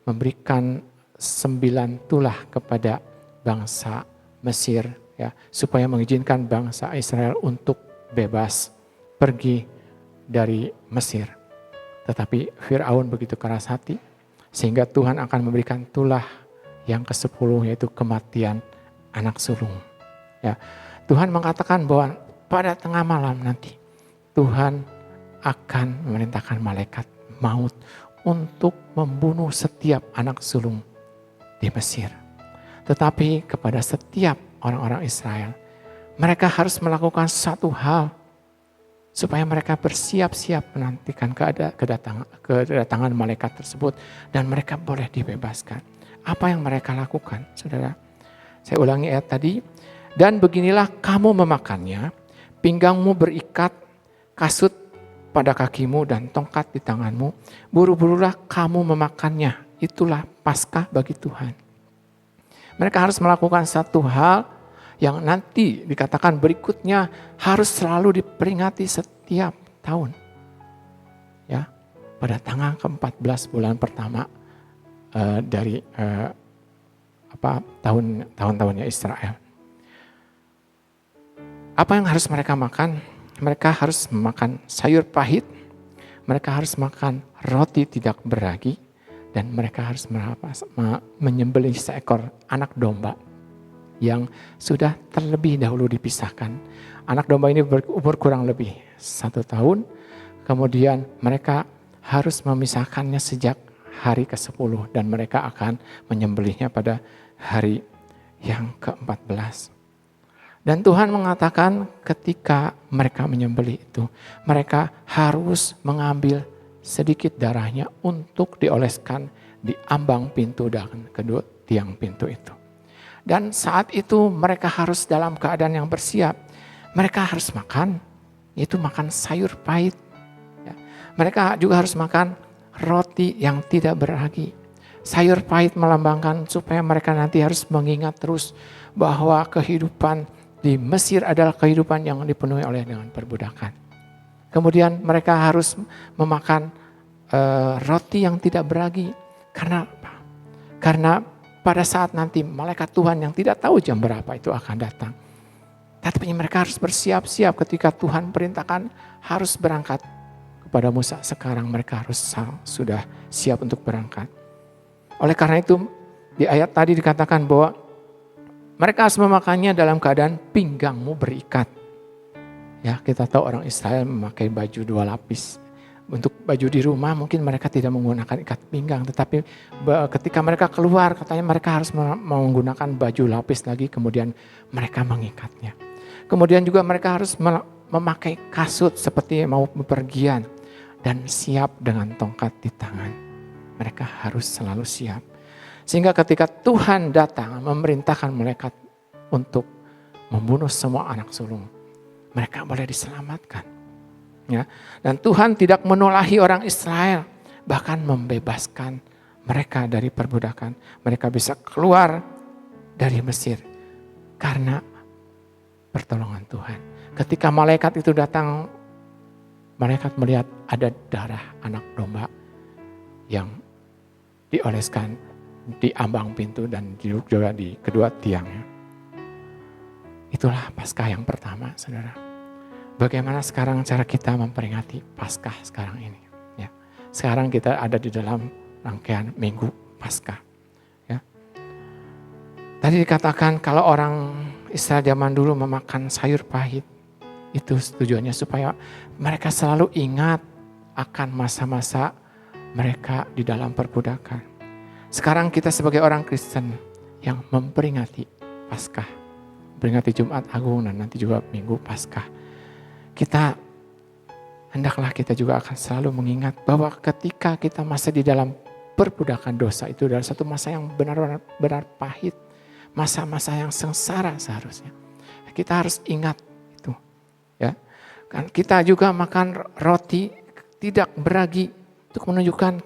memberikan 9 tulah kepada bangsa Mesir, ya, supaya mengizinkan bangsa Israel untuk bebas pergi dari Mesir. Tetapi Firaun begitu keras hati, sehingga Tuhan akan memberikan tulah yang ke-10, yaitu kematian anak sulung. Ya, Tuhan mengatakan bahwa pada tengah malam nanti Tuhan akan memerintahkan malaikat maut untuk membunuh setiap anak sulung di Mesir. Tetapi kepada setiap orang-orang Israel, mereka harus melakukan satu hal supaya mereka bersiap-siap menantikan kedatangan malaikat tersebut dan mereka boleh dibebaskan. Apa yang mereka lakukan, saudara? Saya ulangi ayat tadi. Dan beginilah kamu memakannya, pinggangmu berikat, kasut pada kakimu dan tongkat di tanganmu. Buru-burulah kamu memakannya. Itulah Paskah bagi Tuhan. Mereka harus melakukan satu hal yang nanti dikatakan berikutnya harus selalu diperingati setiap tahun. Ya, pada tanggal ke-14 bulan pertama dari tahun-tahunnya Israel. Apa yang harus mereka makan? Mereka harus makan sayur pahit, mereka harus makan roti tidak beragi, dan mereka harus menyembelih seekor anak domba yang sudah terlebih dahulu dipisahkan. Anak domba ini berumur kurang lebih 1 tahun, kemudian mereka harus memisahkannya sejak hari ke-10 dan mereka akan menyembelihnya pada hari yang ke-14. Dan Tuhan mengatakan ketika mereka menyembelih itu, mereka harus mengambil sedikit darahnya untuk dioleskan di ambang pintu dan kedua tiang pintu itu. Dan saat itu mereka harus dalam keadaan yang bersiap. Mereka harus makan, yaitu makan sayur pahit. Ya. Mereka juga harus makan roti yang tidak beragi. Sayur pahit melambangkan supaya mereka nanti harus mengingat terus bahwa kehidupan di Mesir adalah kehidupan yang dipenuhi oleh dengan perbudakan. Kemudian mereka harus memakan roti yang tidak beragi. Karena apa? Karena pada saat nanti malaikat Tuhan yang tidak tahu jam berapa itu akan datang. Tapi mereka harus bersiap-siap ketika Tuhan perintahkan harus berangkat kepada Musa. Sekarang mereka harus sudah siap untuk berangkat. Oleh karena itu di ayat tadi dikatakan bahwa mereka harus memakannya dalam keadaan pinggangmu berikat. Ya, kita tahu orang Israel memakai baju 2 lapis. Untuk baju di rumah mungkin mereka tidak menggunakan ikat pinggang. Tetapi ketika mereka keluar katanya mereka harus menggunakan baju lapis lagi. Kemudian mereka mengikatnya. Kemudian juga mereka harus memakai kasut seperti mau bepergian. Dan siap dengan tongkat di tangan. Mereka harus selalu siap. Sehingga ketika Tuhan datang memerintahkan malaikat untuk membunuh semua anak sulung, mereka boleh diselamatkan. Ya. Dan Tuhan tidak menolahi orang Israel, bahkan membebaskan mereka dari perbudakan. Mereka bisa keluar dari Mesir karena pertolongan Tuhan. Ketika malaikat itu datang, malaikat melihat ada darah anak domba yang dioleskan di ambang pintu dan juga di kedua tiangnya. Itulah Paskah yang pertama, saudara. Bagaimana sekarang cara kita memperingati Paskah sekarang ini? Ya. Sekarang kita ada di dalam rangkaian Minggu Paskah. Ya. Tadi dikatakan kalau orang Israel zaman dulu memakan sayur pahit, itu tujuannya supaya mereka selalu ingat akan masa-masa mereka di dalam perbudakan. Sekarang kita sebagai orang Kristen yang memperingati Paskah, memperingati Jumat Agung dan nanti juga Minggu Paskah. Hendaklah kita juga akan selalu mengingat bahwa ketika kita masih di dalam perbudakan dosa itu adalah satu masa yang benar-benar pahit. Masa-masa yang sengsara seharusnya. Kita harus ingat itu. Ya. Kan kita juga makan roti tidak beragi untuk menunjukkan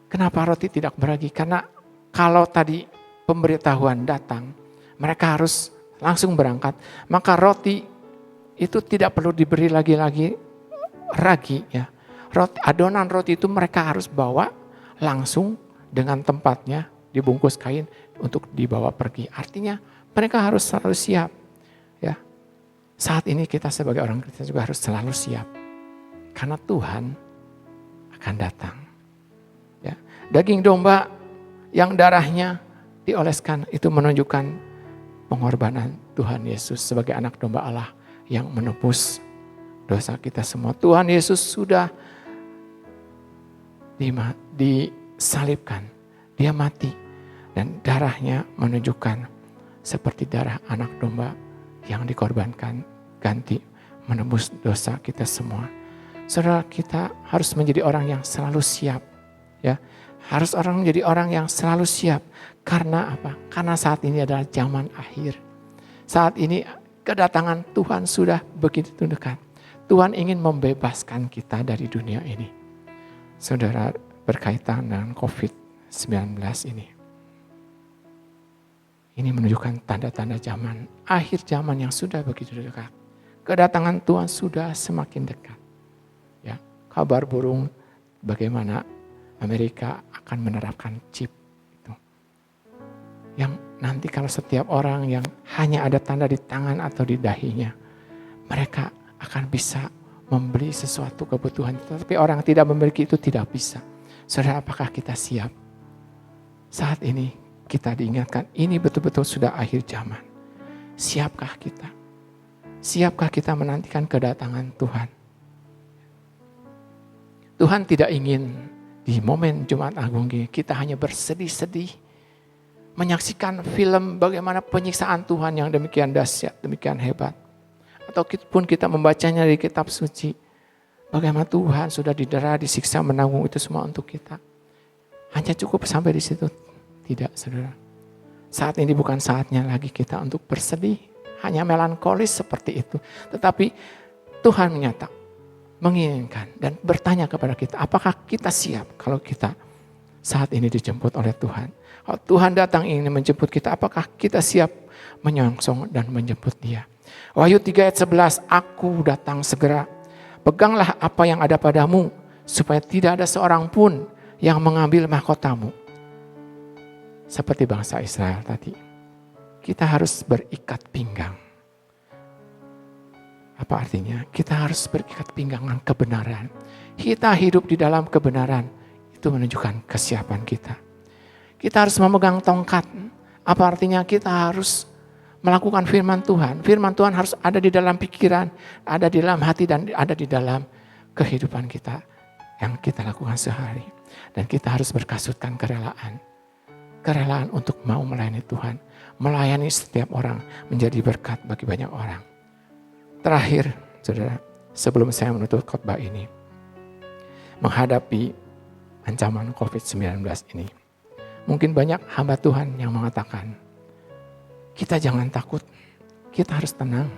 kenapa roti tidak beragi? Karena kalau tadi pemberitahuan datang, mereka harus langsung berangkat. Maka roti itu tidak perlu diberi lagi-lagi ragi. Ya. Adonan roti itu mereka harus bawa langsung dengan tempatnya dibungkus kain untuk dibawa pergi. Artinya mereka harus selalu siap. Ya. Saat ini kita sebagai orang Kristen juga harus selalu siap. Karena Tuhan akan datang. Daging domba yang darahnya dioleskan itu menunjukkan pengorbanan Tuhan Yesus sebagai anak domba Allah yang menebus dosa kita semua. Tuhan Yesus sudah disalibkan, dia mati dan darahnya menunjukkan seperti darah anak domba yang dikorbankan ganti menebus dosa kita semua. Saudara, kita harus menjadi orang yang selalu siap, ya. Harus menjadi orang yang selalu siap. Karena apa? Karena saat ini adalah zaman akhir. Saat ini kedatangan Tuhan sudah begitu dekat. Tuhan ingin membebaskan kita dari dunia ini. Saudara, berkaitan dengan COVID-19 ini. Ini menunjukkan tanda-tanda zaman, akhir zaman yang sudah begitu dekat. Kedatangan Tuhan sudah semakin dekat. Ya, kabar burung bagaimana Amerika akan menerapkan chip itu. Yang nanti kalau setiap orang yang hanya ada tanda di tangan atau di dahinya, mereka akan bisa membeli sesuatu kebutuhan. Tetapi orang yang tidak memiliki itu tidak bisa. Saudara, apakah kita siap? Saat ini kita diingatkan ini betul-betul sudah akhir zaman. Siapkah kita? Siapkah kita menantikan kedatangan Tuhan? Tuhan tidak ingin di momen Jumat Agung ini kita hanya bersedih-sedih. Menyaksikan film bagaimana penyiksaan Tuhan yang demikian dahsyat, demikian hebat. Ataupun kita membacanya di kitab suci. Bagaimana Tuhan sudah didera, disiksa, menanggung itu semua untuk kita. Hanya cukup sampai di situ. Tidak, saudara. Saat ini bukan saatnya lagi kita untuk bersedih. Hanya melankolis seperti itu. Tetapi Tuhan menginginkan dan bertanya kepada kita. Apakah kita siap kalau kita saat ini dijemput oleh Tuhan? Kalau Tuhan datang ingin menjemput kita, apakah kita siap menyongsong dan menjemput Dia? Wahyu 3 ayat 11, aku datang segera. Peganglah apa yang ada padamu, supaya tidak ada seorang pun yang mengambil mahkotamu. Seperti bangsa Israel tadi, kita harus berikat pinggang. Apa artinya? Kita harus berikat pinggang dengan kebenaran. Kita hidup di dalam kebenaran, itu menunjukkan kesiapan kita. Kita harus memegang tongkat. Apa artinya? Kita harus melakukan firman Tuhan. Firman Tuhan harus ada di dalam pikiran, ada di dalam hati, dan ada di dalam kehidupan kita yang kita lakukan sehari. Dan kita harus berkasutkan kerelaan. Kerelaan untuk mau melayani Tuhan. Melayani setiap orang menjadi berkat bagi banyak orang. Terakhir, saudara, sebelum saya menutup khotbah ini. Menghadapi ancaman COVID-19 ini. Mungkin banyak hamba Tuhan yang mengatakan, kita jangan takut, kita harus tenang.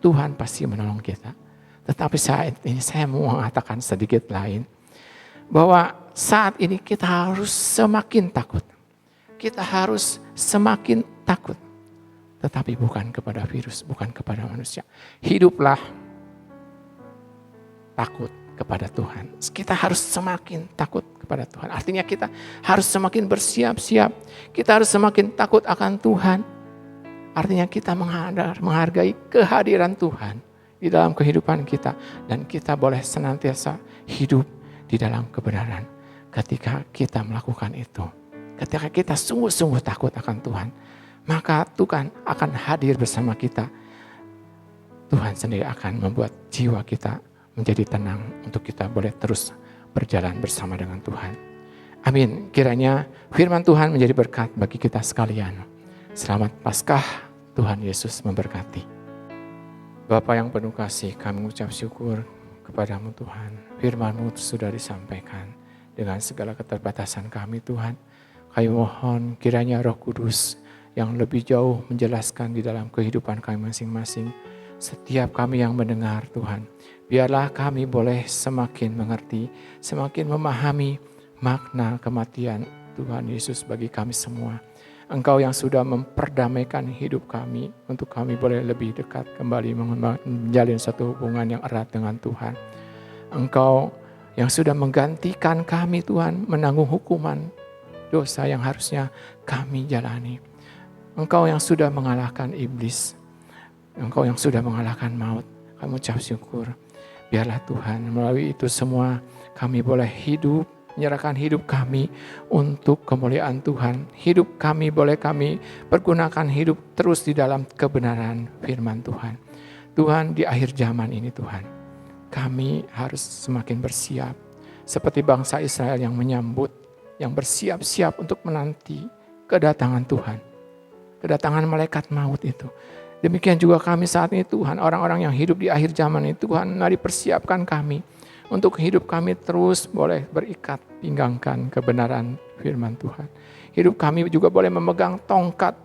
Tuhan pasti menolong kita. Tetapi saat ini saya mau mengatakan sedikit lain. Bahwa saat ini kita harus semakin takut. Kita harus semakin takut. Tetapi bukan kepada virus, bukan kepada manusia. Hiduplah takut kepada Tuhan. Kita harus semakin takut kepada Tuhan. Artinya kita harus semakin bersiap-siap. Kita harus semakin takut akan Tuhan. Artinya kita menghargai kehadiran Tuhan di dalam kehidupan kita. Dan kita boleh senantiasa hidup di dalam kebenaran. Ketika kita melakukan itu. Ketika kita sungguh-sungguh takut akan Tuhan, maka Tuhan akan hadir bersama kita. Tuhan sendiri akan membuat jiwa kita menjadi tenang untuk kita boleh terus berjalan bersama dengan Tuhan. Amin. Kiranya firman Tuhan menjadi berkat bagi kita sekalian. Selamat Paskah, Tuhan Yesus memberkati. Bapa yang penuh kasih, kami mengucap syukur kepadamu Tuhan. Firman-Mu sudah disampaikan dengan segala keterbatasan kami Tuhan. Kami mohon kiranya Roh Kudus yang lebih jauh menjelaskan di dalam kehidupan kami masing-masing. Setiap kami yang mendengar Tuhan, biarlah kami boleh semakin mengerti, semakin memahami makna kematian Tuhan Yesus bagi kami semua. Engkau yang sudah memperdamaikan hidup kami, untuk kami boleh lebih dekat kembali menjalin satu hubungan yang erat dengan Tuhan. Engkau yang sudah menggantikan kami Tuhan, menanggung hukuman dosa yang harusnya kami jalani. Engkau yang sudah mengalahkan iblis. Engkau yang sudah mengalahkan maut. Kami ucap syukur. Biarlah Tuhan melalui itu semua kami boleh hidup, menyerahkan hidup kami untuk kemuliaan Tuhan. Hidup kami boleh kami pergunakan hidup terus di dalam kebenaran firman Tuhan. Tuhan, di akhir zaman ini Tuhan, kami harus semakin bersiap. Seperti bangsa Israel yang menyambut, yang bersiap-siap untuk menanti kedatangan Tuhan. Kedatangan malaikat maut itu. Demikian juga kami saat ini Tuhan, orang-orang yang hidup di akhir zaman ini Tuhan, mari persiapkan kami untuk hidup kami terus boleh berikat, pinggangkan kebenaran firman Tuhan. Hidup kami juga boleh memegang tongkat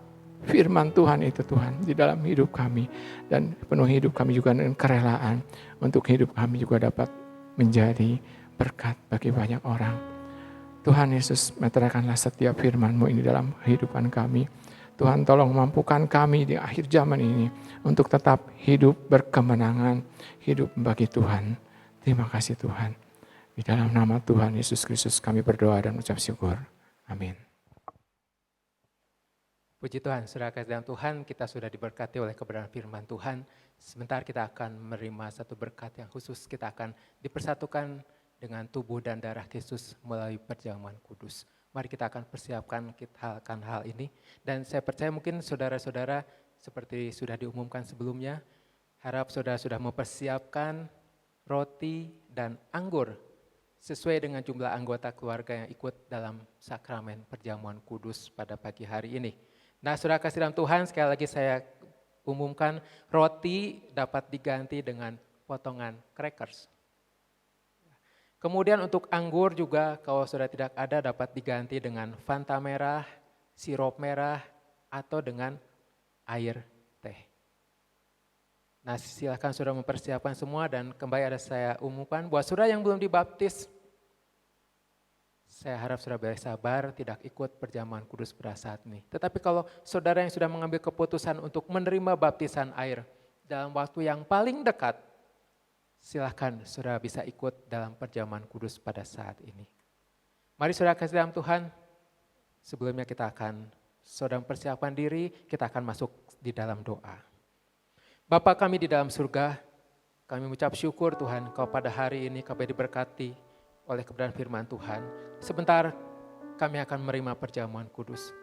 firman Tuhan itu Tuhan di dalam hidup kami. Dan penuh hidup kami juga dengan kerelaan untuk hidup kami juga dapat menjadi berkat bagi banyak orang. Tuhan Yesus, meteraikanlah setiap firman-Mu ini dalam kehidupan kami. Tuhan tolong mampukan kami di akhir zaman ini untuk tetap hidup berkemenangan, hidup bagi Tuhan. Terima kasih Tuhan. Di dalam nama Tuhan Yesus Kristus kami berdoa dan ucap syukur. Amin. Puji Tuhan, saudara kasih dalam Tuhan, kita sudah diberkati oleh kebenaran firman Tuhan. Sebentar kita akan menerima satu berkat yang khusus, kita akan dipersatukan dengan tubuh dan darah Kristus melalui perjamuan kudus. Mari kita akan persiapkan hal ini. Dan saya percaya mungkin saudara-saudara seperti sudah diumumkan sebelumnya, harap saudara sudah mempersiapkan roti dan anggur sesuai dengan jumlah anggota keluarga yang ikut dalam sakramen perjamuan kudus pada pagi hari ini. Nah, saudara kasih dalam Tuhan, sekali lagi saya umumkan roti dapat diganti dengan potongan crackers. Kemudian untuk anggur juga kalau saudara tidak ada dapat diganti dengan Fanta merah, sirup merah, atau dengan air teh. Nah, silakan saudara mempersiapkan semua dan kembali ada saya umumkan buat saudara yang belum dibaptis, saya harap saudara bersabar tidak ikut perjamuan kudus pada saat ini. Tetapi kalau saudara yang sudah mengambil keputusan untuk menerima baptisan air dalam waktu yang paling dekat, silakan saudara bisa ikut dalam perjamuan kudus pada saat ini. Mari saudara kasih dalam Tuhan, sebelumnya kita akan saudara mempersiapkan diri, kita akan masuk di dalam doa. Bapa kami di dalam surga, kami mengucap syukur Tuhan, kalau pada hari ini kami diberkati oleh kebenaran firman Tuhan. Sebentar kami akan menerima perjamuan kudus.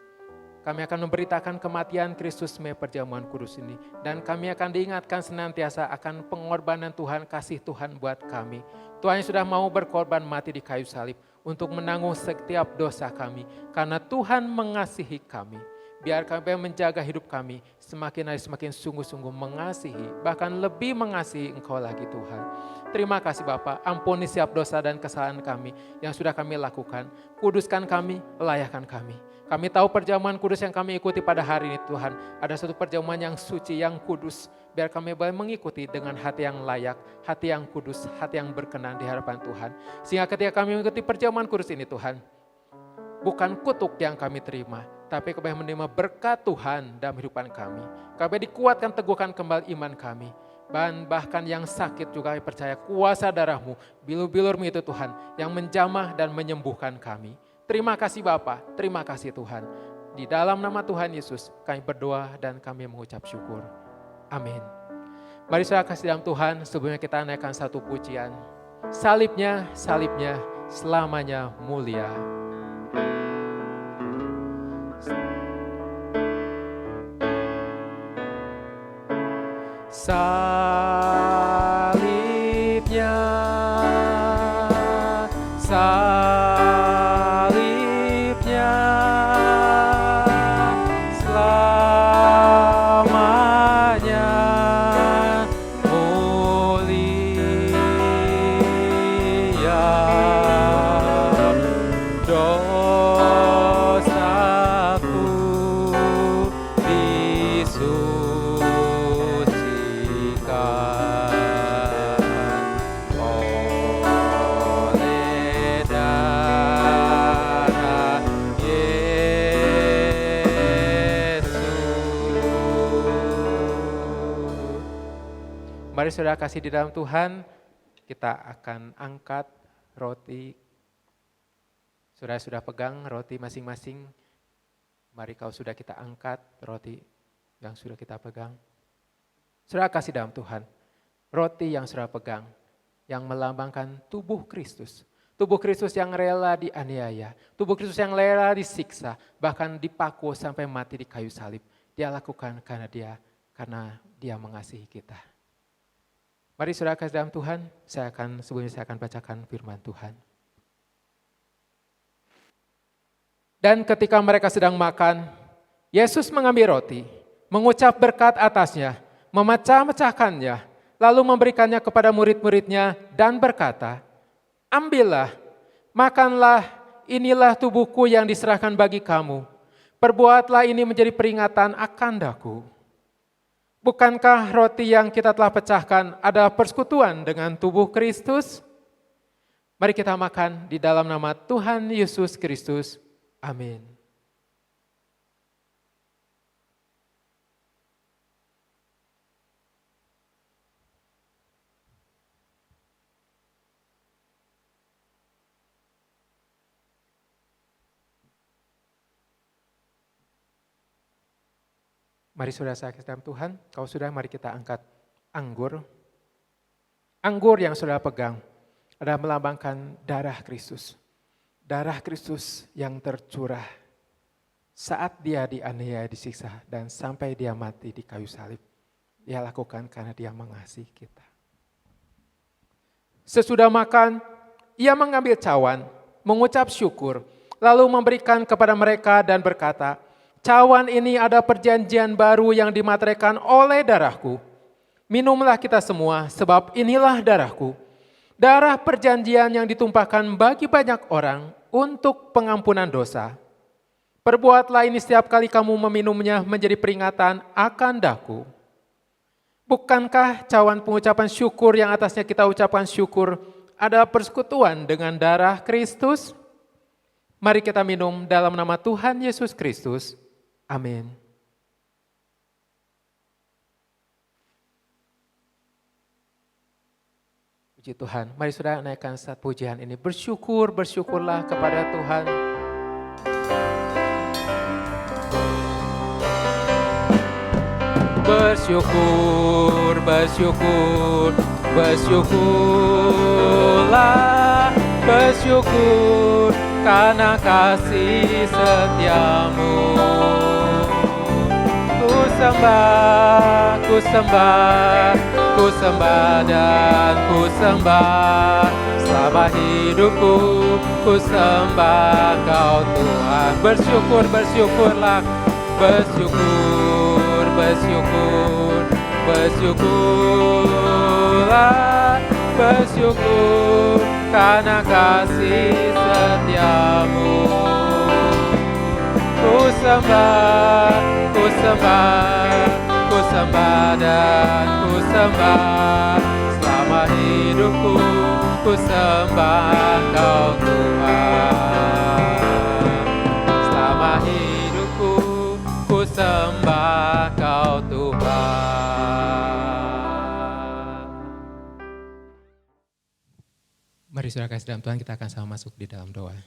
Kami akan memberitakan kematian Kristus melalui perjamuan kudus ini. Dan kami akan diingatkan senantiasa akan pengorbanan Tuhan, kasih Tuhan buat kami. Tuhan yang sudah mau berkorban mati di kayu salib untuk menanggung setiap dosa kami. Karena Tuhan mengasihi kami. Biar kami menjaga hidup kami semakin hari semakin sungguh-sungguh mengasihi, bahkan lebih mengasihi Engkau lagi Tuhan. Terima kasih Bapa, ampuni setiap dosa dan kesalahan kami yang sudah kami lakukan. Kuduskan kami, layakan kami. Kami tahu perjamuan kudus yang kami ikuti pada hari ini Tuhan, ada satu perjamuan yang suci, yang kudus. Biar kami boleh mengikuti dengan hati yang layak, hati yang kudus, hati yang berkenan di hadapan Tuhan. Sehingga ketika kami mengikuti perjamuan kudus ini Tuhan, bukan kutuk yang kami terima, tapi kami menerima berkat Tuhan dalam kehidupan kami. Kami dikuatkan, teguhkan kembali iman kami. Bahkan yang sakit juga kami percaya kuasa darah-Mu, bilur-bilur-Mu itu Tuhan, yang menjamah dan menyembuhkan kami. Terima kasih Bapa, terima kasih Tuhan. Di dalam nama Tuhan Yesus kami berdoa dan kami mengucap syukur. Amin. Mari saudara kasih dalam Tuhan, sebelumnya kita naikkan satu pujian. Salibnya, salibnya, selamanya mulia. Salibnya, salibnya, selamanya mulia. Dosaku disucikan oleh darah Yesus. Mari saudara kasih di dalam Tuhan, kita akan angkat roti. Saudara sudah pegang roti masing-masing. Mari kau sudah kita angkat roti yang sudah kita pegang. Saudara kasih dalam Tuhan, roti yang saudara pegang, yang melambangkan tubuh Kristus. Tubuh Kristus yang rela dianiaya, tubuh Kristus yang rela disiksa, bahkan dipaku sampai mati di kayu salib. Dia lakukan karena dia mengasihi kita. Mari saudara kasih dalam Tuhan, sebelumnya saya akan bacakan firman Tuhan. Dan ketika mereka sedang makan, Yesus mengambil roti, mengucap berkat atasnya, memecah-mecahkannya, lalu memberikannya kepada murid-muridnya dan berkata, "Ambillah, makanlah, inilah tubuhku yang diserahkan bagi kamu. Perbuatlah ini menjadi peringatan akan daku." Bukankah roti yang kita telah pecahkan adalah persekutuan dengan tubuh Kristus? Mari kita makan di dalam nama Tuhan Yesus Kristus. Amin. Mari saudara saya kasih dalam Tuhan, kalau sudah mari kita angkat anggur. Anggur yang saudara pegang adalah melambangkan darah Kristus. Darah Kristus yang tercurah saat dia dianiaya, disiksa, dan sampai dia mati di kayu salib. Dia lakukan karena dia mengasihi kita. Sesudah makan, ia mengambil cawan, mengucap syukur, lalu memberikan kepada mereka dan berkata, "Cawan ini ada perjanjian baru yang dimateraikan oleh darahku. Minumlah kita semua, sebab inilah darahku. Darah perjanjian yang ditumpahkan bagi banyak orang untuk pengampunan dosa. Perbuatlah ini setiap kali kamu meminumnya menjadi peringatan akan daku." Bukankah cawan pengucapan syukur yang atasnya kita ucapkan syukur adalah persekutuan dengan darah Kristus? Mari kita minum dalam nama Tuhan Yesus Kristus. Amin. Puji Tuhan. Mari saudara naikkan saat pujian ini. Bersyukurlah kepada Tuhan. Bersyukurlah, bersyukur karena kasih setiamu. Ku sembah dan ku sembah. Selama hidupku, ku sembah Kau Tuhan. Bersyukurlah, bersyukurlah, bersyukur karena kasih setiamu. Ku sembah dan ku sembah. Selama hidupku, ku sembah Kau Tuhan. Selama hidupku, ku sembah Kau Tuhan. Mari saudara kasih dalam Tuhan, kita akan sama masuk di dalam doa.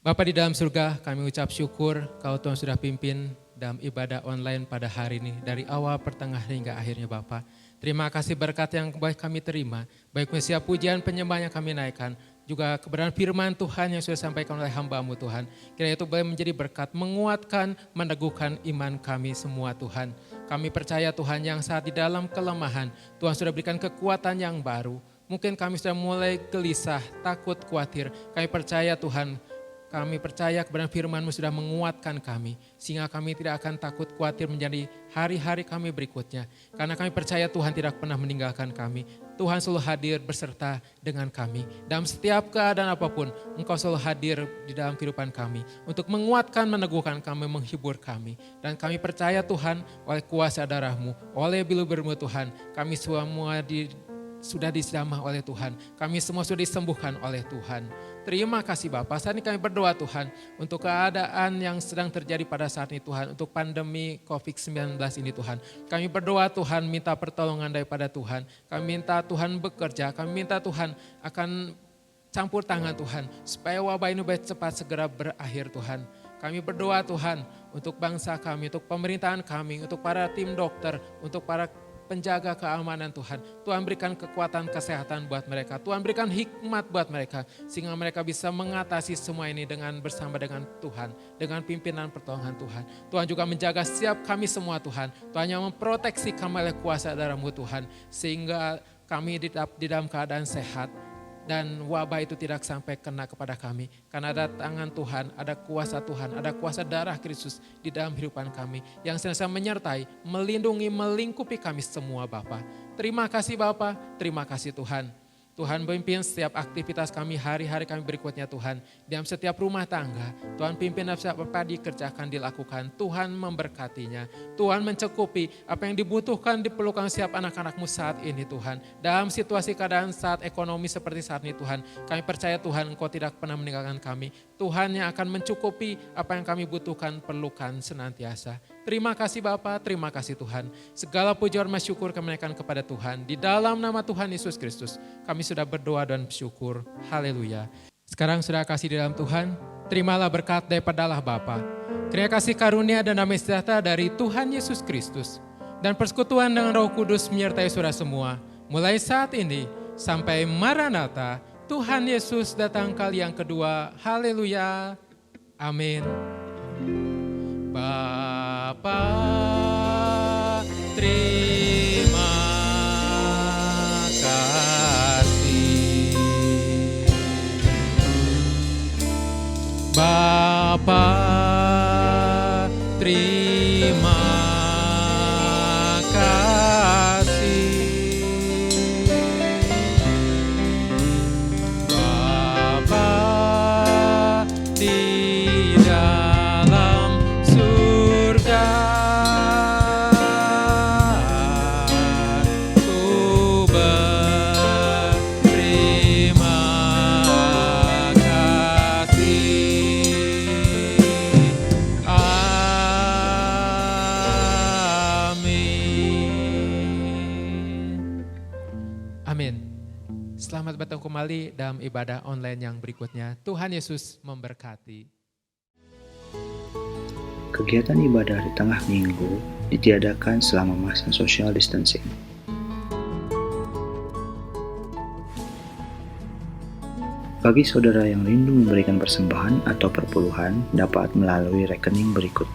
Bapa di dalam surga, kami ucap syukur Kau Tuhan sudah pimpin dalam ibadah online pada hari ini. Dari awal, pertengahan hingga akhirnya Bapa. Terima kasih berkat yang baik kami terima. Baik setiap pujian penyembah yang kami naikkan. Juga kebenaran firman Tuhan yang sudah disampaikan oleh hamba-Mu Tuhan. Kiranya itu boleh menjadi berkat, menguatkan, meneguhkan iman kami semua Tuhan. Kami percaya Tuhan yang saat di dalam kelemahan, Tuhan sudah berikan kekuatan yang baru. Mungkin kami sudah mulai gelisah, takut, khawatir. Kami percaya Tuhan, kami percaya kebenaran firman-Mu sudah menguatkan kami. Sehingga kami tidak akan takut khawatir menjadi hari-hari kami berikutnya. Karena kami percaya Tuhan tidak pernah meninggalkan kami. Tuhan selalu hadir beserta dengan kami. Dalam setiap keadaan apapun, Engkau selalu hadir di dalam kehidupan kami. Untuk menguatkan, meneguhkan kami, menghibur kami. Dan kami percaya Tuhan, oleh kuasa darah-Mu, oleh bilu-biru Tuhan, kami semua sudah dijamah oleh Tuhan. Kami semua sudah disembuhkan oleh Tuhan. Terima kasih Bapa. Saat ini kami berdoa Tuhan untuk keadaan yang sedang terjadi pada saat ini Tuhan. Untuk pandemi COVID-19 ini Tuhan. Kami berdoa Tuhan minta pertolongan daripada Tuhan. Kami minta Tuhan bekerja. Kami minta Tuhan akan campur tangan Tuhan. Supaya wabah ini cepat segera berakhir Tuhan. Kami berdoa Tuhan untuk bangsa kami, untuk pemerintahan kami, untuk para tim dokter, untuk para penjaga keamanan Tuhan. Tuhan berikan kekuatan kesehatan buat mereka. Tuhan berikan hikmat buat mereka. Sehingga mereka bisa mengatasi semua ini bersama dengan Tuhan. Dengan pimpinan pertolongan Tuhan. Tuhan juga menjaga setiap kami semua Tuhan. Tuhan yang memproteksi kami oleh kuasa darah-Mu Tuhan. Sehingga kami di dalam keadaan sehat. Dan wabah itu tidak sampai kena kepada kami. Karena ada tangan Tuhan, ada kuasa darah Kristus di dalam kehidupan kami. Yang senantiasa menyertai, melindungi, melingkupi kami semua Bapa. Terima kasih Bapa, terima kasih Tuhan. Tuhan pimpin setiap aktivitas kami, hari-hari kami berikutnya Tuhan. Dalam setiap rumah tangga, Tuhan pimpin apa dikerjakan, dilakukan. Tuhan memberkatinya. Tuhan mencukupi apa yang dibutuhkan, diperlukan setiap anak-anak-Mu saat ini Tuhan. Dalam situasi keadaan saat ekonomi seperti saat ini Tuhan. Kami percaya Tuhan Engkau tidak pernah meninggalkan kami. Tuhan yang akan mencukupi apa yang kami butuhkan, perlukan senantiasa. Terima kasih Bapa, terima kasih Tuhan. Segala puji hormat syukur kami naikkan kepada Tuhan. Di dalam nama Tuhan Yesus Kristus, kami sudah berdoa dan bersyukur. Haleluya. Sekarang sudah kasih di dalam Tuhan, terimalah berkat daripada Allah Bapa, Kiranya kasih karunia dan damai sejahtera dari Tuhan Yesus Kristus dan persekutuan dengan Roh Kudus menyertai saudara semua, mulai saat ini sampai Maranatha, Tuhan Yesus datang kali yang kedua. Haleluya. Amin. Bapa, terima kasih. Bapa, terima kasih. Bapa di dalam surga, ku berterima kasih. Amin. Amin. Selamat bertemu kembali dalam ibadah online yang berikutnya. Tuhan Yesus memberkati. Kegiatan ibadah di tengah minggu ditiadakan selama masa social distancing. Bagi saudara yang rindu memberikan persembahan atau perpuluhan dapat melalui rekening berikut.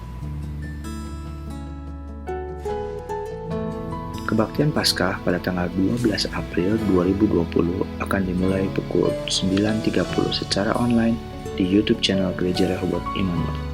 Kebaktian Paskah pada tanggal 12 April 2020 akan dimulai pukul 9.30 secara online di YouTube channel Gereja Rehoboth Immanuel.